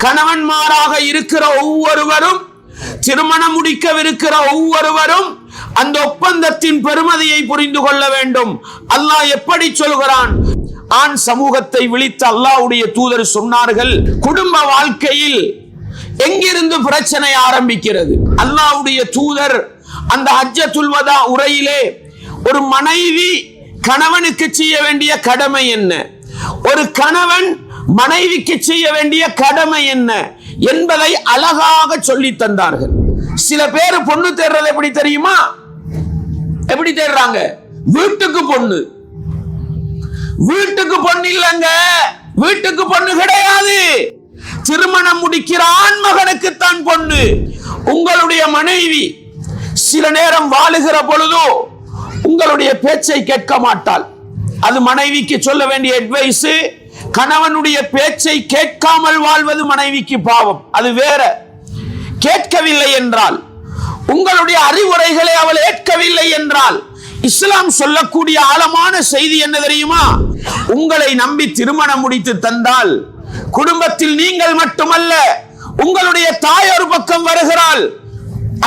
கணவன்மாராக இருக்கிற ஒவ்வொருவரும், திருமணம் முடிக்கவிருக்கிற ஒவ்வொருவரும் அந்த ஒப்பந்தத்தின் பெருமதியை புரிந்து கொள்ள வேண்டும். அல்லாஹ் எப்படி சொல்கிறான்? ஆண் சமூகத்தை விழித்து அல்லாஹ்வுடைய தூதர் சொன்னார்கள், குடும்ப வாழ்க்கையில் எங்கிருந்து பிரச்சனை ஆரம்பிக்கிறது? அல்லாஹ்வுடைய தூதர் அந்த ஹஜ்ஜத்துல் வதா உரையிலே ஒரு மனைவி கணவனுக்கு செய்ய வேண்டிய கடமை என்ன, ஒரு கணவன் மனைவிக்கு செய்ய வேண்டிய கடமை என்ன என்பதை அழகாக சொல்லி தந்தார்கள். சில பேர் பொண்ணு தேடுறது எப்படி தெரியுமா? எப்படி தேடுறாங்க? வீட்டுக்கு பொண்ணு. வீட்டுக்கு பொண்ணு இல்லங்க, வீட்டுக்கு பொண்ணு கிடையாது. திருமணம் முடிக்கிற ஆண் மகனுக்குத்தான் பொண்ணு. உங்களுடைய மனைவி சில நேரம் வாழுகிற பொழுதோ உங்களுடைய பேச்சை கேட்க மாட்டாள். அது மனைவிக்கு சொல்ல வேண்டிய அட்வைஸ். கணவனுடைய பேச்சை கேட்காமல் வாழ்வது மனைவிக்கு பாவம், அது வேற. கேட்கவில்லை என்றால், உங்களுடைய அறிவுரைகளை அவள் ஏற்கவில்லை என்றால், இஸ்லாம் சொல்லக்கூடிய ஆழமான செய்தி என்ன தெரியுமா? உங்களை நம்பி திருமணம் முடித்து தந்தால் குடும்பத்தில் நீங்கள் மட்டுமல்ல, உங்களுடைய தாய் ஒரு பக்கம் வருகிறாள்.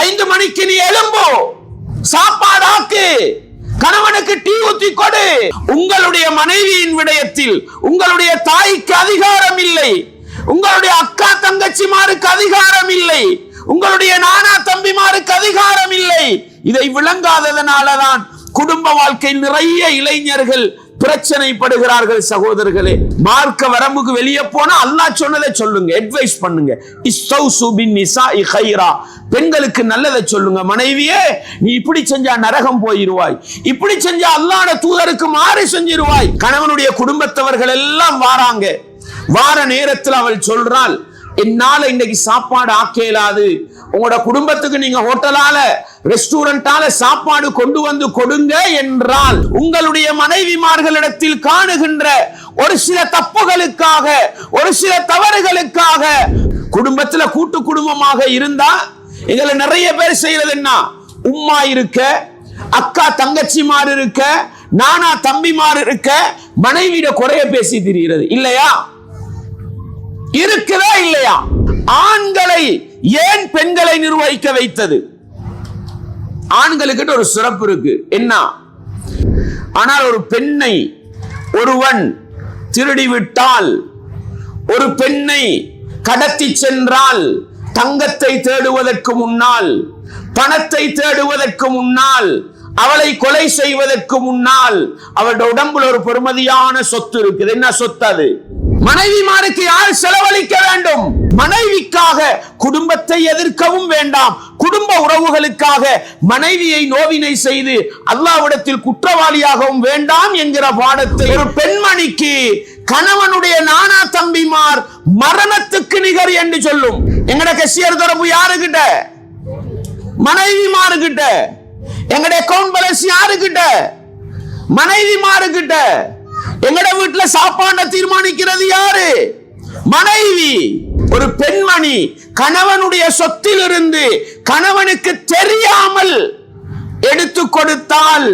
5 மணிக்கு நீ எழும்போ, சாப்பாடாக்கு, கணவனுக்கு டீ ஊத்தி கொடு. உங்களுடைய மனைவியின் விடயத்தில் உங்களுடைய தாய்க்கு அதிகாரம் இல்லை, உங்களுடைய அக்கா தங்கச்சிமாருக்கு அதிகாரம் இல்லை, உங்களுடைய நானா தம்பிமாருக்கு அதிகாரம் இல்லை. இதை விளங்காததனாலதான் குடும்ப வாழ்க்கையில் நிறைய இளைஞர்கள் பிரச்சனைப்படுகிறார்கள். சகோதரர்களே, மார்க்க வரம்புக்கு வெளியே போனா அல்லாஹ் சொன்னதை சொல்லுங்க, அட்வைஸ் பண்ணுங்க. இஸ்தௌசு பின் நிசாஇ கைரா, பெண்களுக்கு நல்லதை சொல்லுங்க. மனைவியே, நீ இப்படி செஞ்சா நரகம் போயிருவாய், இப்படி செஞ்சா அல்லாஹ்வுடைய தூதருக்கு மாறு செஞ்சிருவாய். கணவனுடைய குடும்பத்தவர்கள் எல்லாம் வாராங்க. வார நேரத்தில் அவள் சொல்றாள், என்னால இன்னைக்கு சாப்பாடு ஆக்கலாது, உங்களோட குடும்பத்துக்கு நீங்க ஹோட்டலால ரெஸ்டாரண்டால சாப்பாடு கொண்டு வந்து கொடுங்க என்றால், உங்களுடைய மனைவிமார்களிடத்தில் காணுகின்ற ஒரு சில தப்புகளுக்காக, ஒரு சில தவறுகளுக்காக, குடும்பத்துல கூட்டு குடும்பமாக இருந்தா எங்களை நிறைய பேர் செய்யறது என்ன? உம்மா இருக்க, அக்கா தங்கச்சிமார் இருக்க, நானா தம்பிமார் இருக்க, மனைவியிட குறைய பேசி திரிகிறது இல்லையா? இருக்குதா இல்லையா? ஆண்களை ஏன் பெண்களை நிர்வகிக்க வைத்தது? ஆண்களுக்கு ஒரு சிறப்பு இருக்கு. என்ன? ஆனால் ஒரு பெண்ணை ஒருவன் திருடிவிட்டால், ஒரு பெண்ணை கடத்தி சென்றால், தங்கத்தை தேடுவதற்கு முன்னால், பணத்தை தேடுவதற்கு முன்னால், அவளை கொலை செய்வதற்கு முன்னால் அவளுடைய உடம்புல ஒரு பெருமதியான சொத்து இருக்குது. என்ன சொத்து அது? மனைவிமாருக்கு யார் செலவழிக்க வேண்டும்? மனைவிக்காக குடும்பத்தை எதிர்க்கவும் வேண்டாம், குடும்ப உறவுகளுக்காக மனைவியை நோவினை செய்து அல்லாஹ்விடத்தில் குற்றவாளியாகவும் வேண்டாம் என்கிற பாடத்தை ஒரு பெண்மணிக்கு கணவனுடைய நானா தம்பிமார் மரணத்துக்கு நிகர் என்று சொல்லும். எங்கட கசியர் தொடர்பு யாருகிட்ட? மனைவிமாருகிட்ட. எங்கட அக்கவுண்ட் பேலன்ஸ் யாருகிட்ட? மனைவிமாருகிட்ட. எங்கட வீட்டுல சாப்பாட தீர்மானிக்கிறது யாரு? மனைவி. ஒரு பெண்மணி கணவனுடைய சொத்திலிருந்து கணவனுக்கு தெரியாமல் எடுத்து கொடுத்தால்,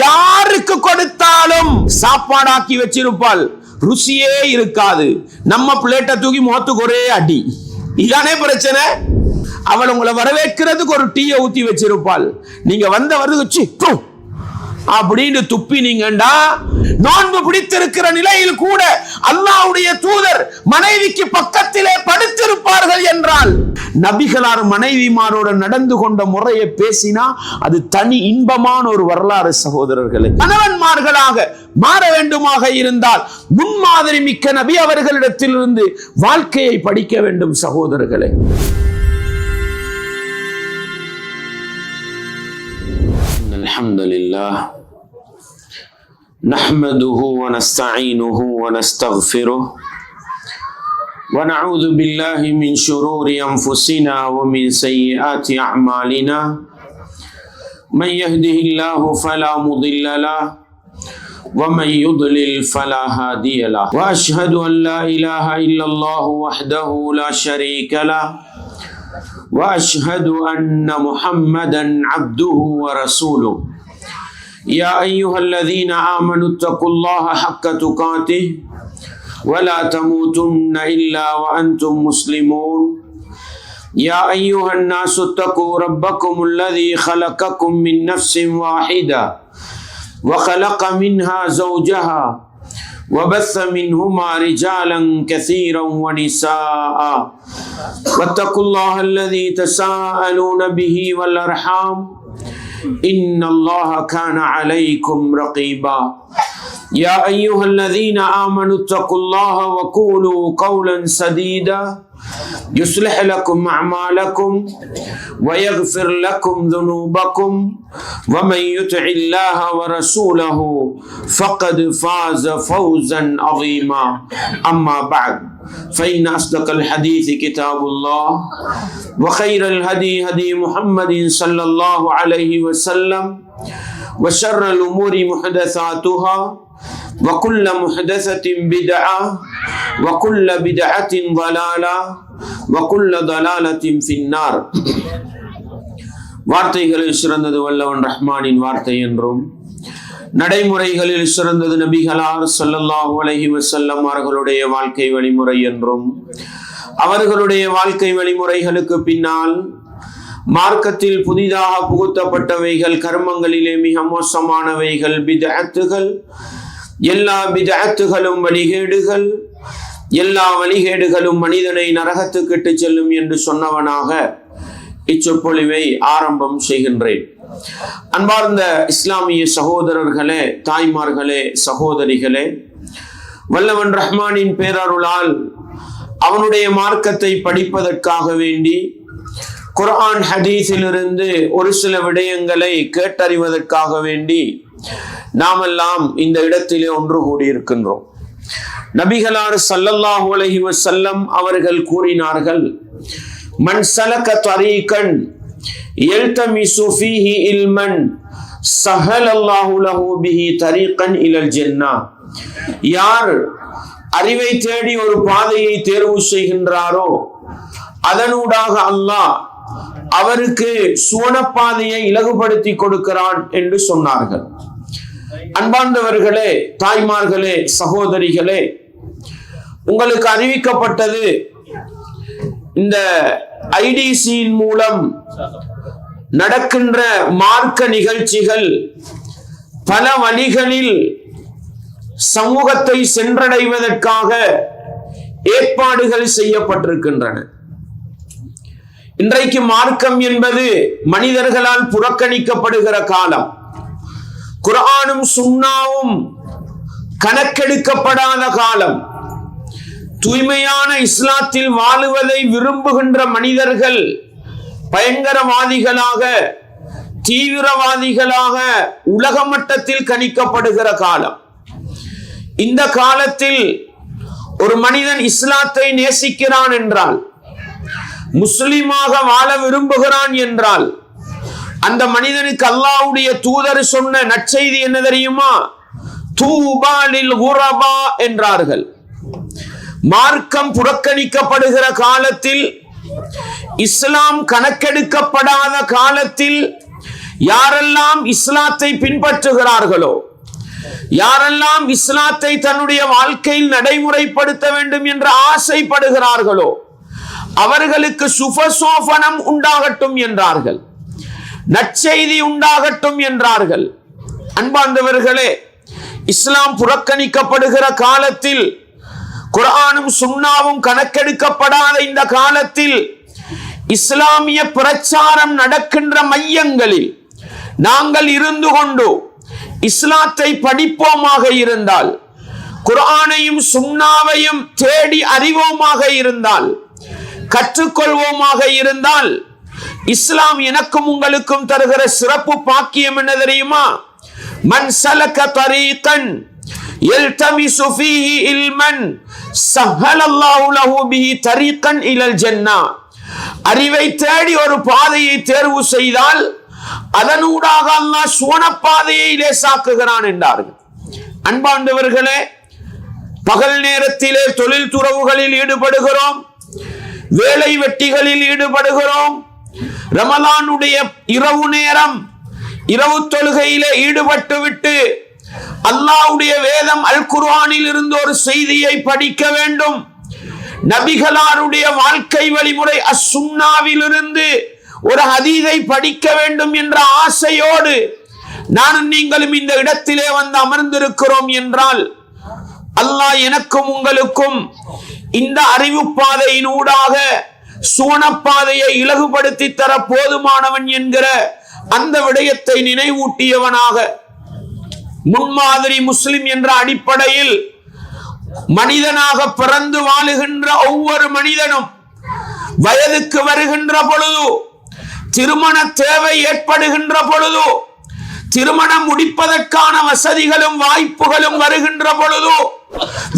யாருக்கு கொடுத்தாலும் சாப்பாடாக்கி வச்சிருப்பாள், ருசியே இருக்காது. நம்ம பிளேட்டை தூக்கி முகத்துக்கு ஒரே அடி. இதானே பிரச்சனை. அவள் உங்களை வரவேற்கிறதுக்கு ஒரு டீயை ஊத்தி வச்சிருப்பாள், நீங்க வந்த வருது அப்படின்னு துப்பினீங்கண்டா, நோன்பு பிடித்திருக்கிற நிலையில் கூட அல்லாஹ்வுடைய தூதர் மனைவிக்கு பக்கத்திலே படுத்திருப்பார்கள் என்றால், நபிகளார் மனைவிமாரோட நடந்து கொண்ட முறையை பேசினா அது தனி இன்பமான ஒரு வரலாறு. சகோதரர்களே, கணவன்மார்களாக மாற வேண்டுமாக இருந்தால் முன்மாதிரி மிக்க நபி அவர்களிடத்திலிருந்து வாழ்க்கையை படிக்க வேண்டும். சகோதரர்களே, அல்ஹம்துலில்லாஹ் நஹ்மதுஹு வ நஸ்தஈனுஹு வ நஸ்தக்ஃபிருஹு வ நஊது பில்லாஹி மின் ஷுரூரி அன்ஃபுஸினா வ மின் ஸய்யிஆத்தி அஅமாலினா மன் யஹ்திஹில்லாஹு ஃபலா முضில்ல லஹு வ மன் யுضلل ஃபலா ஹாதிய லஹு வ அஷ்ஹது அன் லா இலாஹா இல்லல்லாஹு வஹ்தஹு லா ஷரீக லஹு وأشهد أن محمدا عبده ورسوله يا أيها الذين آمنوا اتقوا الله حق تقاته ولا تموتن إلا وأنتم مسلمون يا أيها الناس اتقوا ربكم الذي خلقكم من نفس واحدة وخلق منها زوجها وبث منهما رجالا كثيرا ونساء واتقوا الله الذي تساءلون به والأرحام إن الله كان عليكم رقيبا يا أيها الذين آمنوا اتقوا الله وقولوا قولا سديدا يصلح لكم أعمالكم ويغفر لكم ذنوبكم ومن يطع الله ورسوله فقد فاز فوزا عظيما أما بعد فإن أصدق الحديث كتاب الله وخير الهدي هدي محمد صلى الله عليه وسلم وشر الأمور محدثاتها وكل محدثة بدعة وكل بدعة ضلالة وكل ضلالة في النار. வார்த்தைகளில் சிறந்தது வல்லவன் ரஹ்மானின் வார்த்தை என்றும், நடைமுறைகளில் சிறந்தது நபிகளார் ஸல்லல்லாஹு அலைஹி வஸல்லம் அவர்களுடைய வாழ்க்கை வழிமுறை என்றும், அவர்களுடைய வாழ்க்கை வழிமுறைகளுக்கு பின்னால் மார்க்கத்தில் புதிதாக புகுத்தப்பட்டவைகள், கர்மங்களிலே மிக மோசமானவைகள் பித்அத்துகள், எல்லா பித்அத்துகளும் வழிகேடுகள், எல்லா வழிகேடுகளும் மனிதனை நரகத்துக்கு இட்டு செல்லும் என்று சொன்னவனாக இச்சொற்பொழிவை ஆரம்பம் செய்கின்றேன். அன்பார்ந்த இஸ்லாமிய சகோதரர்களே, தாய்மார்களே, சகோதரிகளே, வல்லவன் ரஹ்மானின் பேரருளால் அவனுடைய மார்க்கத்தை படிப்பதற்காக வேண்டி குர்ஆன் ஹதீஸிலிருந்து ஒரு சில விடயங்களை கேட்டறிவதற்காக வேண்டி நாமெல்லாம் இந்த இடத்திலே ஒன்று கூடியிருக்கின்றோம். நபிகளார் ஸல்லல்லாஹு அலைஹி வஸல்லம் அவர்கள் கூறினார்கள், மன் சலக தரீகன் யல்தமிசு ஃபீஹி இல்மன் ஸஹலல்லாஹு லஹு பிஹி தரீகன் இலல் ஜன்னah. யார் அறிவை தேடி ஒரு பாதையை தேர்வு செய்கின்றாரோ அதனூடாக அல்லாஹ் அவருக்கு சுவனப்பாதையை இலகுபடுத்தி கொடுக்கிறான் என்று சொன்னார்கள். அன்பார்ந்தவர்களே, தாய்மார்களே, சகோதரிகளே, உங்களுக்கு அறிவிக்கப்பட்டது இந்த ஐடிசியின் மூலம் நடக்கின்ற மார்க்க நிகழ்ச்சிகள் பல வழிகளில் சமூகத்தை சென்றடைவதற்காக ஏற்பாடுகள் செய்யப்பட்டிருக்கின்றன. இன்றைக்கு மார்க்கம் என்பது மனிதர்களால் புறக்கணிக்கப்படுகிற காலம். குர்ஆனும் சுன்னாவும் கணக்கெடுக்கப்படாத காலம். தூய்மையான இஸ்லாத்தில் வாழுவதை விரும்புகின்ற மனிதர்கள் பயங்கரவாதிகளாக, தீவிரவாதிகளாக உலக மட்டத்தில் கணிக்கப்படுகிற காலம். இந்த காலத்தில் ஒரு மனிதன் இஸ்லாத்தை நேசிக்கிறான் என்றால், முஸ்லிமாக வாழ விரும்புகிறான் என்றால், அந்த மனிதனுக்கு அல்லாஹ்வுடைய தூதர் சொன்ன நற்செய்தி என்ன தெரியுமா? தூபா லில் குரபா என்றார்கள். மார்க்கம் புறக்கணிக்கப்படுகிற காலத்தில், இஸ்லாம் கணக்கெடுக்கப்படாத காலத்தில் யாரெல்லாம் இஸ்லாத்தை பின்பற்றுகிறார்களோ, யாரெல்லாம் இஸ்லாத்தை தன்னுடைய வாழ்க்கையில் நடைமுறைப்படுத்த வேண்டும் என்று ஆசைப்படுகிறார்களோ அவர்களுக்கு சுபசோபனம் உண்டாகட்டும் என்றார்கள், நற்செய்தி உண்டாகட்டும் என்றார்கள். அன்பார்ந்தவர்களே, இஸ்லாம் புறக்கணிக்கப்படுகிற காலத்தில், குர்ஆனும் சுன்னாவும் கணக்கெடுக்கப்படாத இந்த காலத்தில் இஸ்லாமிய பிரச்சாரம் நடக்கின்ற மையங்களில் நாங்கள் இருந்து கொண்டு இஸ்லாத்தை படிப்போமாக இருந்தால், குர்ஆனையும் சுன்னாவையும் தேடி அறிவோமாக இருந்தால், கற்றுக்கொள்வோமாக இருந்தால், இஸ்லாம் எனக்கும் உங்களுக்கும் தருகிற சிறப்பு பாக்கியம் என்ன தெரியுமா? மன் சலக தரீகன் யல்தமிசு ஃபீஹி இல்மன் ஸஹலல்லாஹு லஹு பிஹி தரீகன் இலல் ஜன்னah. அறிவை தேடி ஒரு பாதையை தேர்வு செய்தால் அதனூடாக அல்லாஹ் சுவனப்பாதையை லேசாக்குகிறான் என்றார்கள். அன்பார்ந்தவர்களே, பகல் நேரத்திலே தொழில் துறவுகளில் ஈடுபடுகிறோம், வேலை வெட்டிகளில் ஈடுபடுகிறோம். ரமலானுடைய இரவு நேரம் இரவு தொழுகையிலே ஈடுபட்டு விட்டு அல்லாஹ்வுடைய வேதம் அல் குர்ஆனில் இருந்து ஒரு செய்தியை படிக்க வேண்டும். நபிகளாருடைய வாழ்க்கை வழிமுறை அஸ்-சுன்னாவில் இருந்து ஒரு ஹதீஸை படிக்க வேண்டும் என்ற ஆசையோடு நானும் நீங்களும் இந்த இடத்திலே வந்து அமர்ந்திருக்கிறோம் என்றால், அல்லாஹ் எனக்கும் உங்களுக்கும் இந்த அறிவு பாதையின் ஊடாக சுவனப்பாதையை இலகுபடுத்தி தர போதுமானவன் என்கிற அந்த விடயத்தை நினைவூட்டியவனாக, முன்மாதிரி முஸ்லிம் என்ற அடிப்படையில் மனிதனாக பிறந்து வாழுகின்ற ஒவ்வொரு மனிதனும் வயதுக்கு வருகின்ற பொழுது, திருமண தேவை ஏற்படுகின்ற பொழுது, திருமணம் முடிப்பதற்கான வசதிகளும் வாய்ப்புகளும் வருகின்ற பொழுது,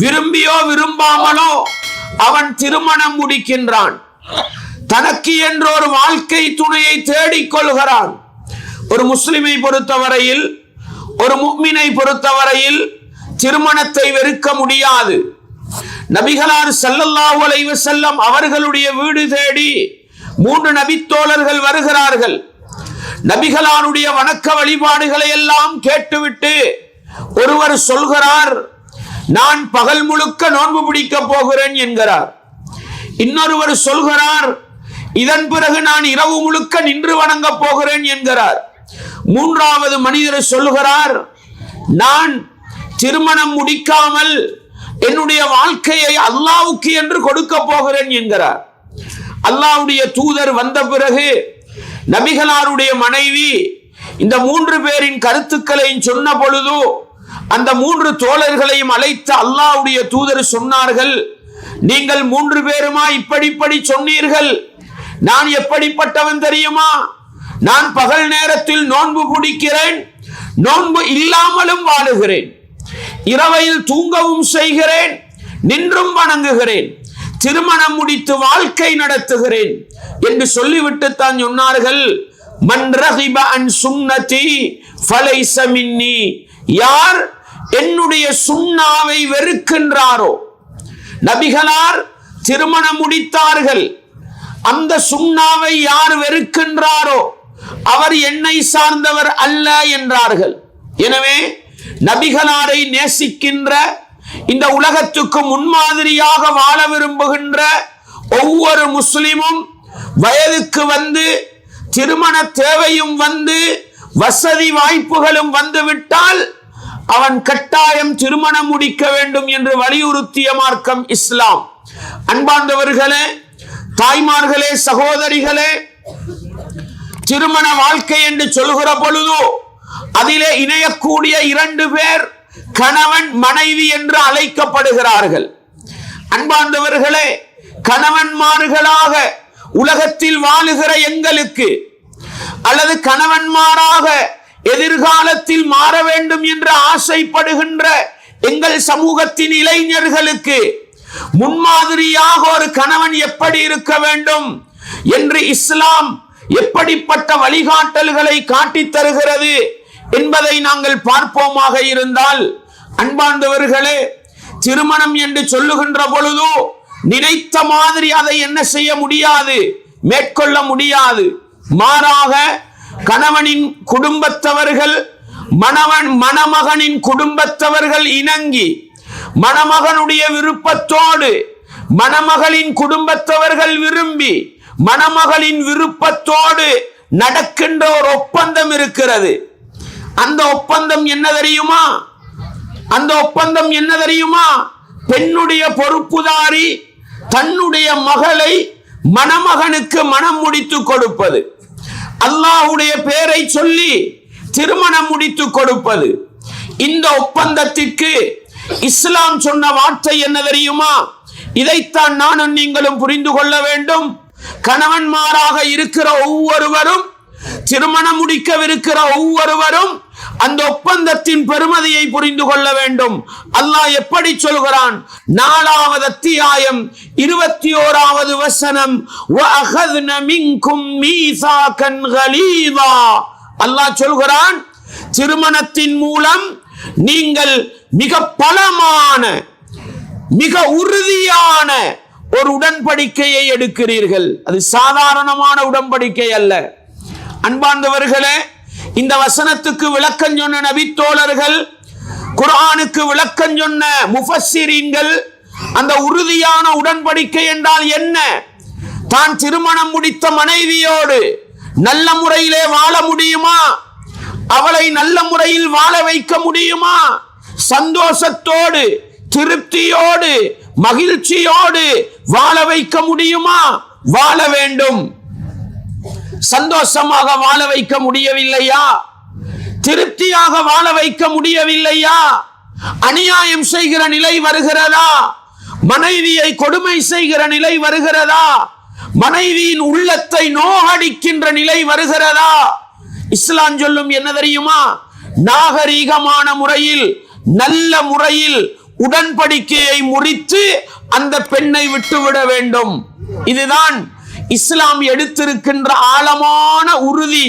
விரும்பியோ விரும்பாமலோ அவன் திருமணம் முடிக்கின்றான். தனக்கு என்ற ஒரு வாழ்க்கை துணையை தேடிக் கொள்கிறான். ஒரு முஸ்லிமை பொறுத்தவரையில், ஒரு முஃமினை பொறுத்தவரையில் திருமணத்தை வெறுக்க முடியாது. நபிகளார் ஸல்லல்லாஹு அலைஹி வஸல்லம் அவர்களுடைய வீடு தேடி 3 நபித்தோழர்கள் வருகிறார்கள். நபிகளாருடைய வணக்க வழிபாடுகளை எல்லாம் கேட்டுவிட்டு ஒருவர் சொல்கிறார், நான் பகல் முழுக்க நோன்பு பிடிக்க போகிறேன் என்கிறார். இன்னொருவர் சொல்கிறார், இதன் பிறகு நான் இரவு முழுக்க நின்று வணங்க போகிறேன் என்கிறார். மூன்றாவது மனிதர் சொல்கிறார், நான் திருமணம் முடிக்காமல் என்னுடைய வாழ்க்கையை அல்லாஹ்வுக்கு என்று கொடுக்க போகிறேன் என்கிறார். அல்லாஹ்வுடைய தூதர் வந்த பிறகு நபிகளாருடைய மனைவி இந்த 3 பேரின் கருத்துக்களையும் சொன்ன பொழுது அந்த 3 தோழர்களையும் அழைத்து அல்லாஹ்வுடைய தூதர் சொன்னார்கள், நீங்கள் 3 பேருமா இப்படி சொன்னீர்கள்? நான் எப்படிப்பட்டவன் தெரியுமா? நான் பகல் நேரத்தில் நோன்பு பிடிக்கிறேன், நோன்பு இல்லாமலும் வாழுகிறேன், இரவையில் தூங்கவும் செய்கிறேன், நின்றும் வணங்குகிறேன், திருமணம் முடித்து வாழ்க்கை நடத்துகிறேன் என்று சொல்லிவிட்டு தான் சொன்னார்கள், மன் ரகிப அன் சுன்னதி ஃபலைஸ மின்னி, யார் என்னுடைய சுன்னாவை வெறுக்கின்றாரோ. நபிகளார் திருமணம் முடித்தார்கள், அந்த சுன்னாவை யார் வெறுக்கின்றாரோ அவர் என்னை சார்ந்தவர் அல்ல என்றார்கள். எனவே நபிகளாரை நேசிக்கின்ற, இந்த உலகத்துக்கு முன்மாதிரியாக வாழ விரும்புகின்ற ஒவ்வொரு முஸ்லிமும் வயதுக்கு வந்து, திருமண தேவையும் வந்து, வசதி வாய்ப்புகளும் வந்துவிட்டால் அவன் கட்டாயம் திருமணம் முடிக்க வேண்டும் என்று வலியுறுத்திய மார்க்கம் இஸ்லாம். அன்பார்ந்தவர்களே, தாய்மார்களே, சகோதரிகளே, திருமண வாழ்க்கை என்று சொல்கிற பொழுது அதிலே இணையக்கூடிய 2 பேர் கணவன் மனைவி என்று அழைக்கப்படுகிறார்கள். அன்பார்ந்தவர்களே, கணவன்மார்களாக உலகத்தில் வாழுகிற எங்களுக்கு, அல்லது கணவன்மாராக எதிர்காலத்தில் மாற வேண்டும் என்று ஆசைப்படுகின்ற எங்கள் சமூகத்தின் இளைஞர்களுக்கு முன்மாதிரியாக ஒரு கணவன் எப்படி இருக்க வேண்டும் என்று இஸ்லாம் எப்படிப்பட்ட வழிகாட்டல்களை காட்டித் தருகிறது என்பதை நாங்கள் பார்ப்போமாக இருந்தால், அன்பார்ந்தவர்களே, திருமணம் என்று சொல்லுகின்ற பொழுது நினைத்த மாதிரி அதை என்ன செய்ய முடியாது, மேற்கொள்ள முடியாது. மாறாக கணவனின் குடும்பத்தவர்கள், மணமகனின் குடும்பத்தவர்கள் இணங்கி, மணமகனுடைய விருப்பத்தோடு மணமகளின் குடும்பத்தவர்கள் விரும்பி, மணமகளின் விருப்பத்தோடு நடக்கின்ற ஒரு ஒப்பந்தம் இருக்கிறது. அந்த ஒப்பந்தம் என்ன தெரியுமா? அந்த ஒப்பந்தம் என்ன தெரியுமா? பெண்ணுடைய பொறுப்புதாரி தன்னுடைய மகளை மணமகனுக்கு மனம் முடித்து கொடுப்பது, அல்லாஹ்வுடைய பெயரை சொல்லி திருமணம் முடித்து கொடுப்பது. இந்த ஒப்பந்தத்திற்கு இஸ்லாம் சொன்ன வார்த்தை என்ன தெரியுமா? இதைத்தான் நானும் நீங்களும் புரிந்து கொள்ள வேண்டும். கணவன்மாராக இருக்கிற ஒவ்வொருவரும், திருமணம் முடிக்கவிருக்கிற ஒவ்வொருவரும் அந்த ஒப்பந்தத்தின் பெருமதியை புரிந்து கொள்ள வேண்டும். அல்லாஹ் எப்படி சொல்கிறான்? 4வது அத்தியாயம் 21வது வசனம், வஅഖذன மின்கும் மீசாகன் கலீதா. அல்லாஹ் சொல்கிறான், திருமணத்தின் மூலம் நீங்கள் மிக பலமான, மிக உறுதியான ஒரு உடன்படிக்கையை எடுக்கிறீர்கள். அது சாதாரணமான உடன்படிக்கை அல்ல. அன்பார்ந்தவர்களே, இந்த வசனத்துக்கு விளக்கம் சொன்ன நபித்தோழர்கள் குர்ஆனுக்கு விளக்கம் சொன்ன முஃபஸ்ஸிரீன்கள் அந்த உறுதியான உடன்படிக்கை என்றால் என்ன? தான் திருமணம் முடித்த மனைவியோடு நல்ல முறையிலே வாழ முடியுமா? அவளை நல்ல முறையில் வாழ வைக்க முடியுமா? சந்தோஷத்தோடு, திருப்தியோடு, மகிழ்ச்சியோடு வாழ வைக்க முடியுமா? வாழ வேண்டும். சந்தோஷமாக வாழ வைக்க முடியவில்லையா? திருப்தியாக வாழ வைக்க முடியவில்லையா? அநியாயம் செய்கிற நிலை வருகிறதா? மனைவியை கொடுமை செய்கிற நிலை வருகிறதா? மனைவியின் உள்ளத்தை நோகடிக்கின்ற நிலை வருகிறதா? இஸ்லாம் சொல்லும் என்ன தெரியுமா? நாகரீகமான முறையில், நல்ல முறையில் உடன்படிக்கையை முறித்து அந்த பெண்ணை விட்டுவிட வேண்டும். இதுதான் இஸ்லாம் எடுத்திருக்கின்ற ஆழமான உறுதி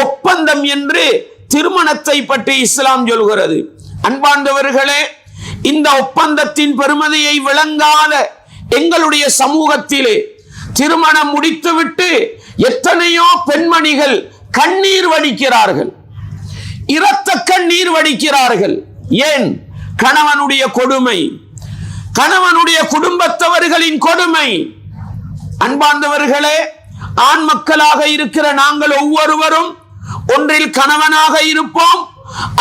ஒப்பந்தம் என்று திருமணத்தை பற்றி இஸ்லாம் சொல்கிறது. அன்பார்ந்தவர்களே, இந்த ஒப்பந்தத்தின் பெருமதியை விளங்காத எங்களுடைய சமூகத்திலே திருமணம் முடித்துவிட்டு எத்தனையோ பெண்மணிகள் கண்ணீர் வடிக்கிறார்கள், இரத்த கண்ணீர் வடிக்கிறார்கள். ஏன்? கணவனுடைய கொடுமை, கணவனுடைய குடும்பத்தவர்களின் கொடுமை. அன்பார்ந்தவர்களே, ஆண் மக்களாக இருக்கிற நாங்கள் ஒவ்வொருவரும் ஒன்றில் கணவனாக இருப்போம்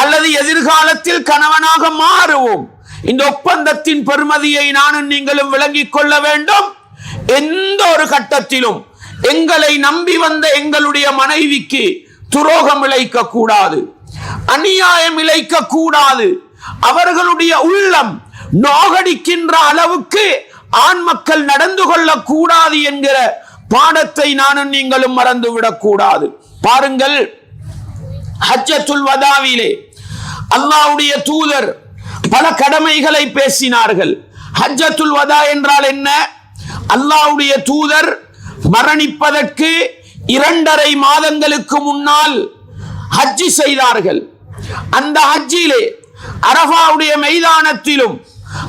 அல்லது எதிர்காலத்தில் கணவனாக மாறுவோம். இந்த ஒப்பந்தத்தின் பெருமதியை நானும் நீங்களும் விளங்கிக் கொள்ள வேண்டும். எந்த ஒரு கட்டத்திலும் எங்களை நம்பி வந்த எங்களுடைய மனைவிக்கு துரோகம் இழைக்க கூடாது, அநியாயம் இழைக்க கூடாது. அவர்களுடைய உள்ளம் நோகடிக்கின்ற அளவுக்கு ஆண் மக்கள் நடந்து கொள்ள கூடாது என்கிற பாடத்தை நானும் நீங்களும் மறந்துவிடக் கூடாது. பாருங்கள், ஹஜ்ஜத்துல் வதாவிலே அல்லாஹ்வுடைய தூதர் பல கடமைகளை பேசினார்கள். ஹஜ்ஜத்துல் வதா என்றால் என்ன? அல்லாஹ்வுடைய தூதர் மரணிப்பதற்கு 2.5 மாதங்களுக்கு முன்னால் ஹஜ்ஜி செய்தார்கள். அந்த ஹஜ்ஜிலே அரஃபாவுடைய மைதானத்திலும்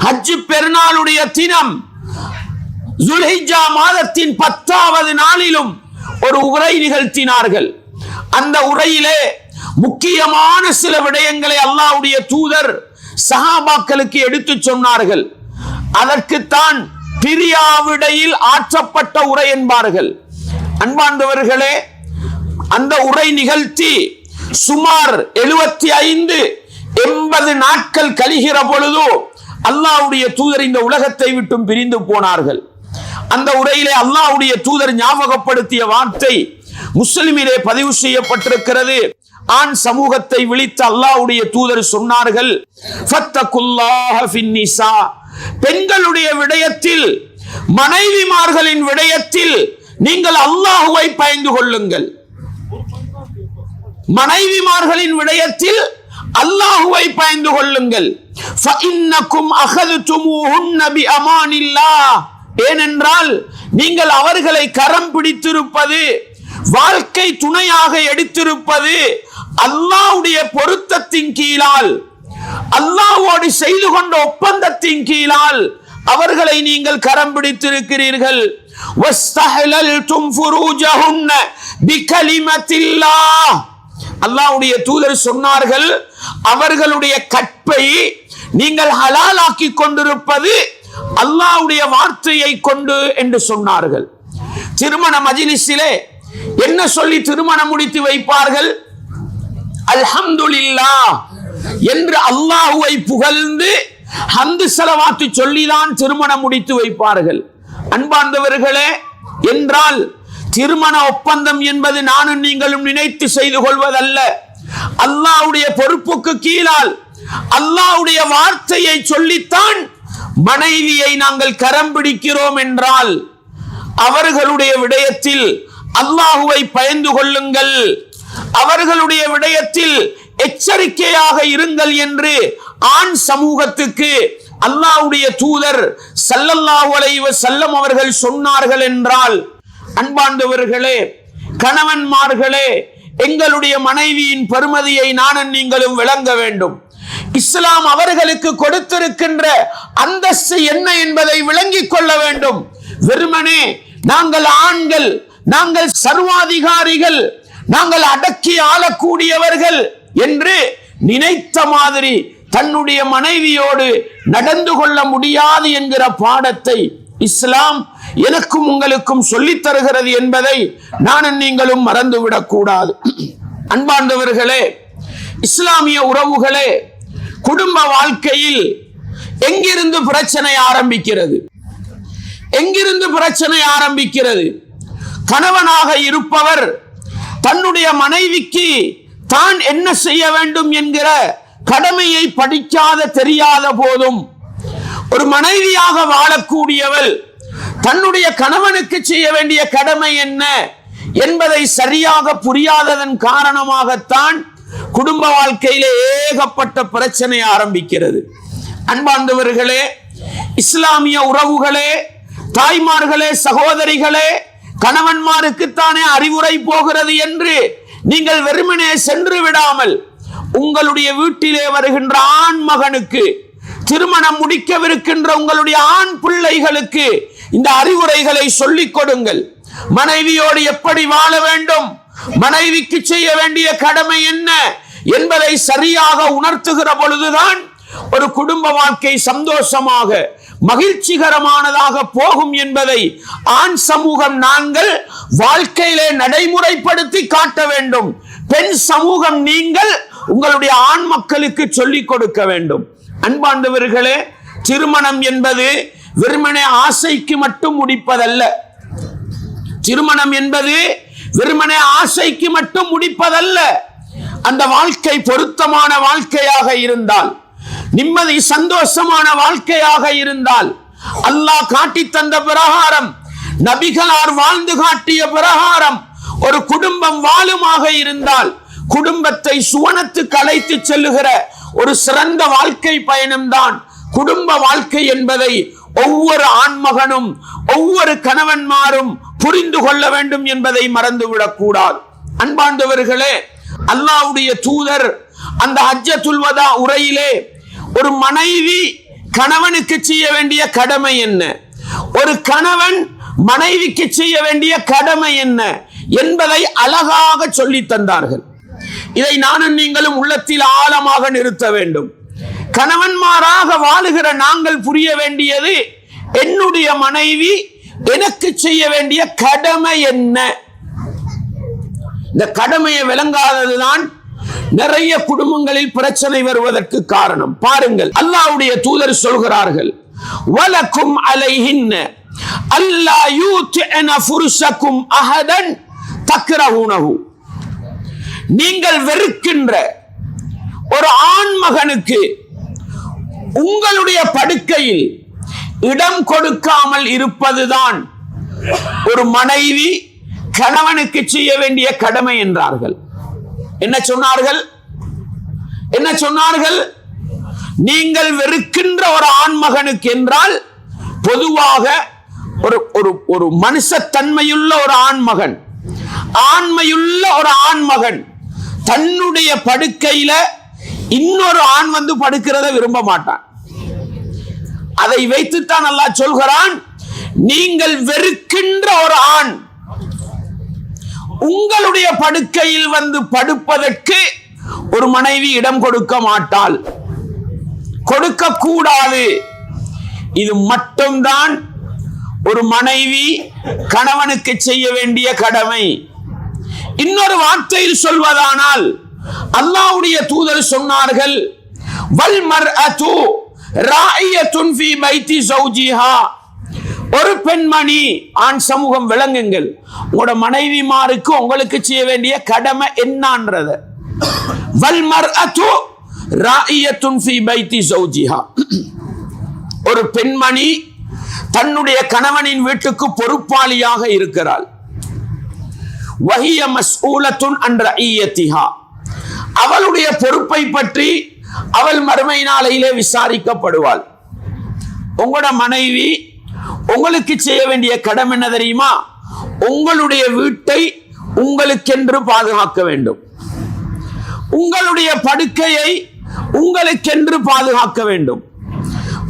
ஹஜ்ஜி பெருநாளுடைய தினம் ஜுல்ஹிஜ்ஜா மாதத்தின் 10வது நாளிலும் ஒரு உரை நிகழ்த்தினார்கள். அந்த உரையிலே முக்கியமான சில விடயங்களை அல்லாஹ்வுடைய தூதர் சஹாபாக்களுக்கு எடுத்து சொன்னார்கள். அதற்குத்தான் பிரியாவிடையில் ஆற்றப்பட்ட உரை என்பார்கள். அன்பார்ந்தவர்களே, அந்த உரை நிகழ்த்தி சுமார் 75-80 நாட்கள் கழிகிற பொழுது அல்லாஹ்வுடைய தூதர் இந்த உலகத்தை விட்டும் பிரிந்து போனார்கள். அந்த உரையிலே அல்லாஹ்வுடைய தூதர் ஞாபகப்படுத்திய வார்த்தை முஸ்லிமிலே பதிவு செய்யப்பட்டிருக்கிறது. ஆண் சமூகத்தை விழித்து அல்லாஹ்வுடைய தூதர் சொன்னார்கள், ஃபத்தகுல்லாஹ ஃபின்னிஸா, பெண்களுடைய விடயத்தில், மனைவிமார்களின் விடயத்தில் நீங்கள் அல்லாஹ்வை பயந்து கொள்ளுங்கள். மனைவிமார்களின் விடயத்தில் அல்லாஹ்வை பயந்து கொள்ளுங்கள். ஃபஇன்னகும் அகதுதுமூஹுன்ன பிஅமானில்லாஹ், ஏனென்றால் நீங்கள் அவர்களை கரம் பிடித்திருப்பது, வாழ்க்கை துணையாக எடுத்திருப்பது அல்லாஹ்வுடைய பொருத்தத்தின் கீழால், அல்லாஹ்வோடு செய்து கொண்ட ஒப்பந்தத்தின் கீழால் அவர்களை நீங்கள் கரம் பிடித்திருக்கிறீர்கள். வஸ்தஹலல்தும் ஃபுரூஜஹுன்ன பிகலிமத்தில்லாஹ், அல்லாஹ்வுடைய தூதர் சொன்னார்கள், அவர்களுடைய கற்பை நீங்கள் ஹலாலாக்கி கொண்டிருப்பது அல்லாஹ்வுடைய வார்த்தையை கொண்டு என்று சொன்னார்கள். திருமண மஜ்லிஸிலே என்ன சொல்லி திருமணம் முடித்து வைப்பார்கள்? அல்ஹம்துலில்லாஹ் என்று அல்லாஹ்வை புகழ்ந்து ஹம்து ஸலவாத்து சொல்லிதான் திருமணம் முடித்து வைப்பார்கள். அன்பார்ந்தவர்களே, என்றால் திருமண ஒப்பந்தம் என்பது நானும் நீங்களும் நினைத்து செய்து கொள்வதல்ல. அல்லாஹ்வுடைய பொறுப்புக்கு கீழால் அல்லாஹ்வுடைய வார்த்தையை சொல்லித்தான் மனைவியை நாங்கள் கரம் பிடிக்கிறோம் என்றால் அவர்களுடைய விடயத்தில் அல்லாஹ்வை பயந்து கொள்ளுங்கள், அவர்களுடைய விடயத்தில் எச்சரிக்கையாக இருங்கள் என்று ஆண் சமூகத்துக்கு அல்லாஹ்வுடைய தூதர் ஸல்லல்லாஹு அலைஹி வஸல்லம் அவர்கள் சொன்னார்கள் என்றால், அன்பார்ந்தவர்களே, கணவன்மார்களே, எங்களுடைய மனைவியின் பெருமதியை நானும் நீங்களும் விளங்க வேண்டும். இஸ்லாம் அவர்களுக்கு கொடுத்திருக்கின்ற அந்தஸ்து என்ன என்பதை விளங்கிக் கொள்ள வேண்டும். வெறுமனே நாங்கள் ஆண்கள், நாங்கள் சர்வாதிகாரிகள், நாங்கள் அடக்கி ஆளக்கூடியவர்கள் என்று நினைத்த மாதிரி தன்னுடைய மனைவியோடு நடந்து கொள்ள முடியாது என்கிற பாடத்தை இஸ்லாம் எனக்கும் உங்களுக்கும் சொல்லித் தருகிறது என்பதை நானும் நீங்களும் மறந்துவிடக் கூடாது. அன்பார்ந்தவர்களே, இஸ்லாமிய உறவுகளே, குடும்ப வாழ்க்கையில் எங்கிருந்து பிரச்சனை ஆரம்பிக்கிறது? எங்கிருந்து பிரச்சனை ஆரம்பிக்கிறது? கணவனாக இருப்பவர் தன்னுடைய மனைவிக்கு தான் என்ன செய்ய வேண்டும் என்கிற கடமையை படிக்காத தெரியாத போதும், ஒரு மனைவியாக வாழக்கூடியவள் தன்னுடைய கணவனுக்கு செய்ய வேண்டிய கடமை என்ன என்பதை சரியாக புரியாததன் காரணமாகத்தான் குடும்ப வாழ்க்கையிலே ஏகப்பட்ட பிரச்சனை ஆரம்பிக்கிறது. அன்பார்ந்தவர்களே, இஸ்லாமிய உறவுகளே, தாய்மார்களே, சகோதரிகளே, கணவன்மாருக்குத்தானே அறிவுரை போகிறது என்று நீங்கள் வெறுமனே சென்று விடாமல் உங்களுடைய வீட்டிலே வருகின்ற ஆண் மகனுக்கு, திருமணம் முடிக்கவிருக்கின்ற உங்களுடைய ஆண் பிள்ளைகளுக்கு இந்த அறிவுரைகளை சொல்லிக் கொடுங்கள். மனைவியோடு எப்படி வாழ வேண்டும், மனைவிக்கு செய்ய வேண்டிய கடமை என்ன என்பதை சரியாக உணர்த்துகிற பொழுதுதான் ஒரு குடும்ப வாழ்க்கை சந்தோஷமாக மகிழ்ச்சிகரமானதாக போகும் என்பதை ஆண் சமூகம் நாங்கள் வாழ்க்கையிலே நடைமுறைப்படுத்தி காட்ட வேண்டும். பெண் சமூகம் நீங்கள் உங்களுடைய ஆண் மக்களுக்கு சொல்லிக் கொடுக்க வேண்டும். அன்பார்ந்தவர்களே, திருமணம் என்பது வெறுமனே ஆசைக்கு மட்டும் முடிப்பதல்ல. திருமணம் என்பது வெறுமனே ஆசைக்கு மட்டும் முடிப்பதல்ல. அந்த வாழ்க்கை பொருத்தமான வாழ்க்கையாக இருந்தால், நிம்மதி சந்தோஷமான வாழ்க்கையாக இருந்தால், அல்லாஹ் காட்டி தந்த பிரகாரம், நபிகளார் வாழ்ந்து காட்டிய பிரகாரம் ஒரு குடும்பம் வாழுமாக இருந்தால், குடும்பத்தை சுவனத்துக்கு அழைத்து செல்லுகிற ஒரு சிறந்த வாழ்க்கை பயணம்தான் குடும்ப வாழ்க்கை என்பதை ஒவ்வொரு ஆண்மகனும் ஒவ்வொரு கணவன்மாரும் புரிந்து கொள்ள வேண்டும் என்பதை மறந்துவிடக் கூடாது. அன்பார்ந்தவர்களே, அல்லாஹ்வுடைய தூதர் அந்த ஹஜ்ஜத்துல் வதா உரையிலே ஒரு மனைவி கணவனுக்கு செய்ய வேண்டிய கடமை என்ன, ஒரு கணவன் மனைவிக்கு செய்ய வேண்டிய கடமை என்ன என்பதை அழகாக சொல்லி தந்தார்கள். இதை நானும் நீங்களும் உள்ளத்தில் ஆழமாக நிறுத்த வேண்டும். கணவன்மாராக வாழுகிற நாங்கள் புரிய வேண்டியது, என்னுடைய மனைவி எனக்கு செய்ய வேண்டிய கடமை என்ன. இந்த கடமையை விளங்காததுதான் நிறைய குடும்பங்களில் பிரச்சனை வருவதற்கு காரணம். பாருங்கள், அல்லாஹ்வுடைய தூதர் சொல்கிறார்கள், வலக்கும் அலைஹின்ன அல்லா யூத்திஅன ஃபுர்ஸக்கும் அஹதன் தக்ரஹூனஹு. நீங்கள் வெறுக்கின்ற ஒரு ஆண் மகனுக்கு உங்களுடைய படுக்கையில் இடம் கொடுக்காமல் இருப்பதுதான் ஒரு மனைவி கணவனுக்கு செய்ய வேண்டிய கடமை என்றார்கள். என்ன சொன்னார்கள்? என்ன சொன்னார்கள்? நீங்கள் வெறுக்கின்ற ஒரு ஆண் மகனுக்கு என்றால், பொதுவாக ஒரு மனுஷத்தன்மையுள்ள ஒரு ஆண்மகன், ஆண்மையுள்ள ஒரு ஆண்மகன் தன்னுடைய படுக்கையில இன்னொரு ஆண் வந்து படுக்கிறத விரும்ப மாட்டான். அதை வைத்துத்தான் அல்லாஹ் சொல்கிறான், நீங்கள் வெறுக்கின்ற ஒரு ஆண் உங்களுடைய படுக்கையில் வந்து படுப்பதற்கு ஒரு மனைவி இடம் கொடுக்க மாட்டாள், கொடுக்க கூடாது. இது மட்டும்தான் ஒரு மனைவி கணவனுக்கு செய்ய வேண்டிய கடமை. இன்னொரு வார்த்தையில் சொல்வதானால், அல்லாஹ்வுடைய தூதர் சொன்னார்கள், வல் மர்அத்து ராயியத்துன் ஃபீ பைத்தி ஸௌஜிஹா. ஒரு பெண்மணி, ஆண் சமூகம் விளங்குங்கள், உங்களோட மனைவிமாருக்கு உங்களுக்கு செய்ய வேண்டிய கடமை என்னன்றத. வல் மர்அத்து ராயியத்துன் ஃபீ பைத்தி ஸௌஜிஹா. ஒரு பெண்மணி தன்னுடைய கணவனின் வீட்டுக்கு பொறுப்பாளியாக இருக்கிறாள். வஹிய மஸ்ஊலத்துன் அன் ரஇயத்திஹா. அவளுடைய பொறுப்பை பற்றி அவள் மறுமை நாளையிலே விசாரிக்கப்படுவாள். உங்களோட மனைவி உங்களுக்கு செய்ய வேண்டிய கடமை என்ன தெரியுமா? உங்களுடைய வீட்டை உங்களுக்கென்று பாதுகாக்க வேண்டும், உங்களுடைய படுக்கையை உங்களுக்கென்று பாதுகாக்க வேண்டும்,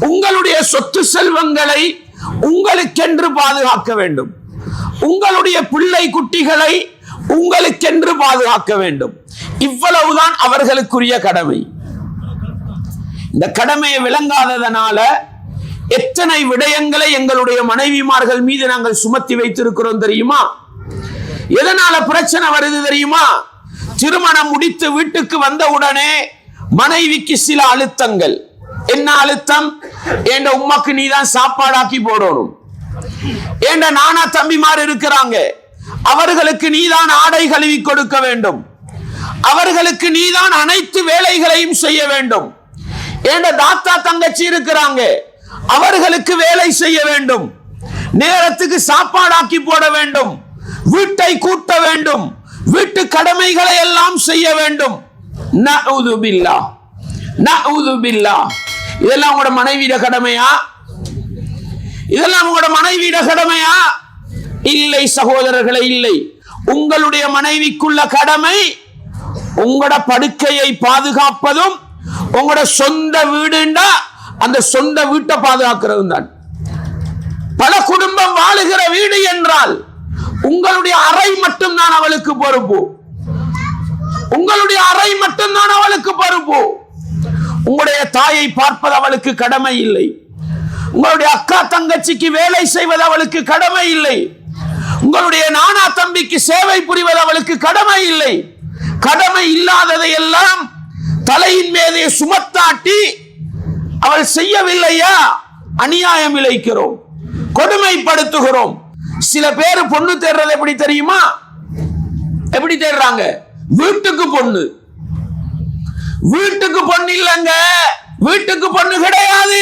உங்களுடைய சொத்து செல்வங்களை உங்களுக்கென்று பாதுகாக்க வேண்டும், உங்களுடைய பிள்ளை குட்டிகளை உங்களுக்கென்று பாதுகாக்க வேண்டும். இவ்வளவுதான் அவர்களுக்குரிய கடமை. இந்த கடமையை விளங்காததனால எத்தனை விடயங்களை எங்களுடைய மனைவிமார்கள் மீது நாங்கள் சுமத்தி வைத்திருக்கிறோம் தெரியுமா? எதனால பிரச்சனை வருது தெரியுமா? திருமணம் முடித்து வீட்டுக்கு வந்தவுடனே மனைவிக்கு சில அழுத்தங்கள். என்ன அழுத்தம்? என்ற உம்மாக்கு நீதான் சாப்பாடாக்கி போடணும், என்ற நானா தம்பிமார் இருக்கிறாங்க, அவர்களுக்கு நீதான் ஆடை கழுவி கொடுக்க வேண்டும், அவர்களுக்கு நீதான் அனைத்து வேலைகளையும் செய்ய வேண்டும், என்ற தாத்தா தங்கச்சி இருக்கிறாங்க, அவர்களுக்கு வேலை செய்ய வேண்டும், நேரத்துக்கு சாப்பாடாக்கி போட வேண்டும், வீட்டை கூட்ட வேண்டும், வீட்டு கடமைகளை எல்லாம் செய்ய வேண்டும். நஊது பில்லாஹ், நஊது பில்லாஹ். இதெல்லாம் உங்களோட மனைவியிட கடமையா? இதெல்லாம் உங்களோட மனைவியிட கடமையா? இல்லை சகோதரர்களே, இல்லை. உங்களுடைய மனைவிக்குள்ள கடமை உங்களோட படுக்கையை பாதுகாப்பதும், உங்களோட சொந்த வீடுண்டா அந்த சொந்த வீட்டை பாதுகாக்கிறது தான். பல குடும்பம் வாழுகிற வீடு என்றால் உங்களுடைய அறை மட்டும்தான் அவளுக்கு பொறுப்பு, உங்களுடைய அறை மட்டும்தான் அவளுக்கு பொறுப்பு. உங்களுடைய தாயை பார்ப்பது அவளுக்கு கடமை இல்லை, உங்களுடைய அக்கா தங்கச்சிக்கு வேலை செய்வது அவளுக்கு கடமை இல்லை, உங்களுடைய நானா தம்பிக்கு சேவை புரிவது அவளுக்கு கடமை இல்லை. கடமை இல்லாததை எல்லாம் தலையின் மீதே சுமத்தாட்டி அவள் செய்யவில்லையா அநியாயம் இழைக்கிறோம், கொடுமைப்படுத்துகிறோம். சில பேர் பொண்ணு தேடுறது எப்படி தெரியுமா? எப்படி தேடுறாங்க? வீட்டுக்கு பொண்ணு. வீட்டுக்கு பொண்ணு இல்லங்க, வீட்டுக்கு பொண்ணு கிடையாது.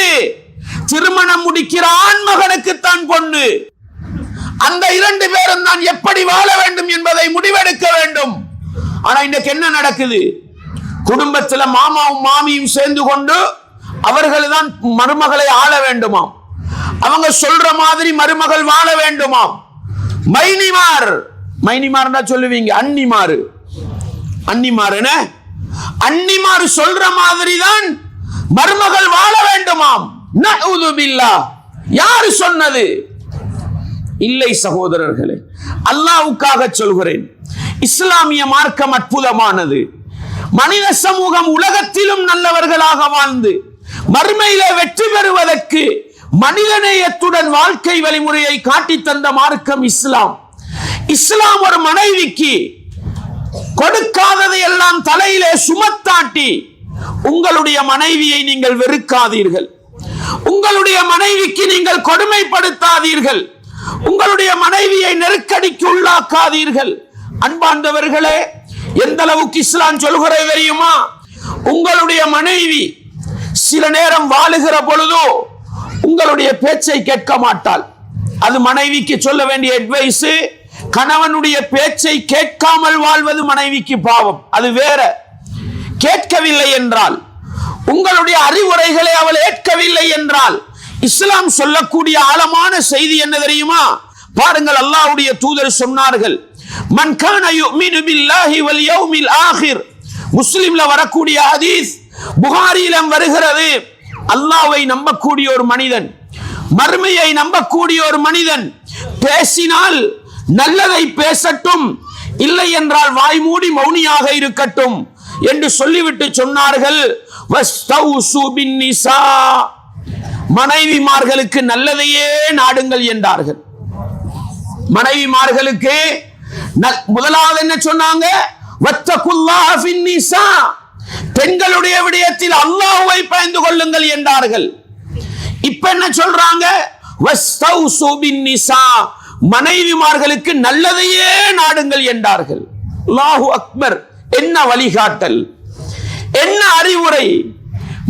திருமணம் முடிக்கிற ஆண் மகனுக்குத்தான் பொண்ணு. அந்த இரண்டு பேரும் தான் எப்படி வாழ வேண்டும் என்பதை முடிவெடுக்க வேண்டும். ஆனா இன்னைக்கு என்ன நடக்குது? குடும்பத்துல மாமாவும் மாமியும் சேர்ந்து கொண்டு அவர்கள் தான் மருமகளை ஆள வேண்டுமாம், அவங்க சொல்ற மாதிரி மருமகள் வாழ வேண்டுமாம். மைனிமார், மைனிமார் சொல்லுவீங்க, அன்னிமாரு, அன்னிமாருன்னு அன்னிமார் சொல்ற மாதிரி தான் மருமகள் வாழ வேண்டுமாம். நஊது பில்லாஹ். யாரு சொன்னது? இல்லை சகோதரர்களே, அல்லாஹ்வுக்காக சொல்கிறேன். இஸ்லாமிய மார்க்கம் அற்புதமானது. மனித சமூகம் உலகத்திலும் நல்லவர்களாக வாழ்ந்து மறுமையிலே வெற்றி பெறுவதற்கு மனிதநேயத்துடன் வாழ்க்கை வழிமுறையை காட்டி தந்த மார்க்கம் இஸ்லாம். இஸ்லாம் ஒரு மனைவிக்கு கொடுக்காததை எல்லாம் தலையிலே சுமத்தாட்டி, உங்களுடைய மனைவியை நீங்கள் வெறுக்காதீர்கள், உங்களுடைய மனைவிக்கு நீங்கள் கொடுமைப்படுத்தாதீர்கள், உங்களுடைய மனைவியை நெருக்கடிக்கு உள்ளாக்காதீர்கள். அன்பார்ந்தவர்களே, எந்த அளவுக்கு இஸ்லாம் சொல்கிறது தெரியுமா? உங்களுடைய மனைவி சில நேரம் வாழுகிற பொழுதோ உங்களுடைய பேச்சை கேட்க மாட்டாள். அது மனைவிக்கு சொல்ல வேண்டிய அட்வைஸ். கணவனுடைய பேச்சை கேட்காமல் வாழ்வது மனைவிக்கு பாவம், அது வேற. கேட்கவில்லை என்றால், உங்களுடைய அறிவுரைகளை அவள் ஏற்கவில்லை என்றால், இஸ்லாம் சொல்லக்கூடிய ஆழமான செய்தி என்ன தெரியுமா? பாருங்கள், அல்லாஹ்வுடைய தூதர் சொன்னார்கள், மன் கான யுமினு பில்லாஹி வல் யௌமில் ஆகிர். முஸ்லிம்ல வரக்கூடிய ஹதீஸ், புகாரியிலும் வருகிறது. அல்லாஹ்வை நம்பக்கூடிய ஒரு மனிதன், மறுமையை நம்பக்கூடிய ஒரு மனிதன் பேசினால் நல்லதை பேசட்டும், இல்லை என்றால் வாய் மூடி மௌனியாக இருக்கட்டும் என்று சொல்லிவிட்டு சொன்னார்கள், வஸ்தௌசு பின்னிசா. மனைவிமார்களுக்கு நல்லதையே நாடுங்கள் என்றார்கள். மனைவிமார்களுக்கு முதலாவது என்ன சொன்னாங்க? வத்தகுல்லாஹ ஃபின்னிசா. பெண்களுடைய விடயத்தில் அல்லாஹ்வை பயந்து கொள்ளுங்கள் என்றார்கள். இப்ப என்ன சொல்றாங்க? வஸ்தௌசு பின்னிசா. மனைவிமார்களுக்கு நல்லதையே நாடுங்கள் என்றார்கள். அல்லாஹு அக்பர்! என்ன வழிகாட்டல், என்ன அறிவுரை!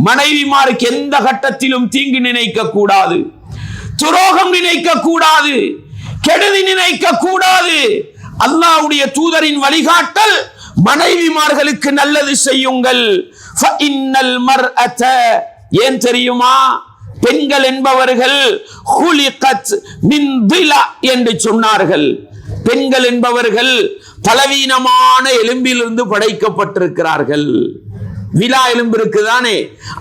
மனைவிமாருக்கு எந்த கட்டத்திலும் தீங்கு நினைக்க கூடாது, துரோகம் நினைக்க கூடாது, கெடுதி நினைக்க கூடாது. அல்லாஹ்வுடைய தூதரின் வழிகாட்டல், மனைவிமார்களுக்கு நல்லது செய்யுங்கள். ஃபஇன்னல் மர்அத. ஏன் தெரியுமா? பெண்கள் என்பவர்கள் ஹுலிகத் மின் திலா என்று சொன்னார்கள். பெண்கள் என்பவர்கள் பலவீனமான எலும்பிலிருந்து படைக்கப்பட்டிருக்கிறார்கள். விலா எலும்பு இருக்குதானே,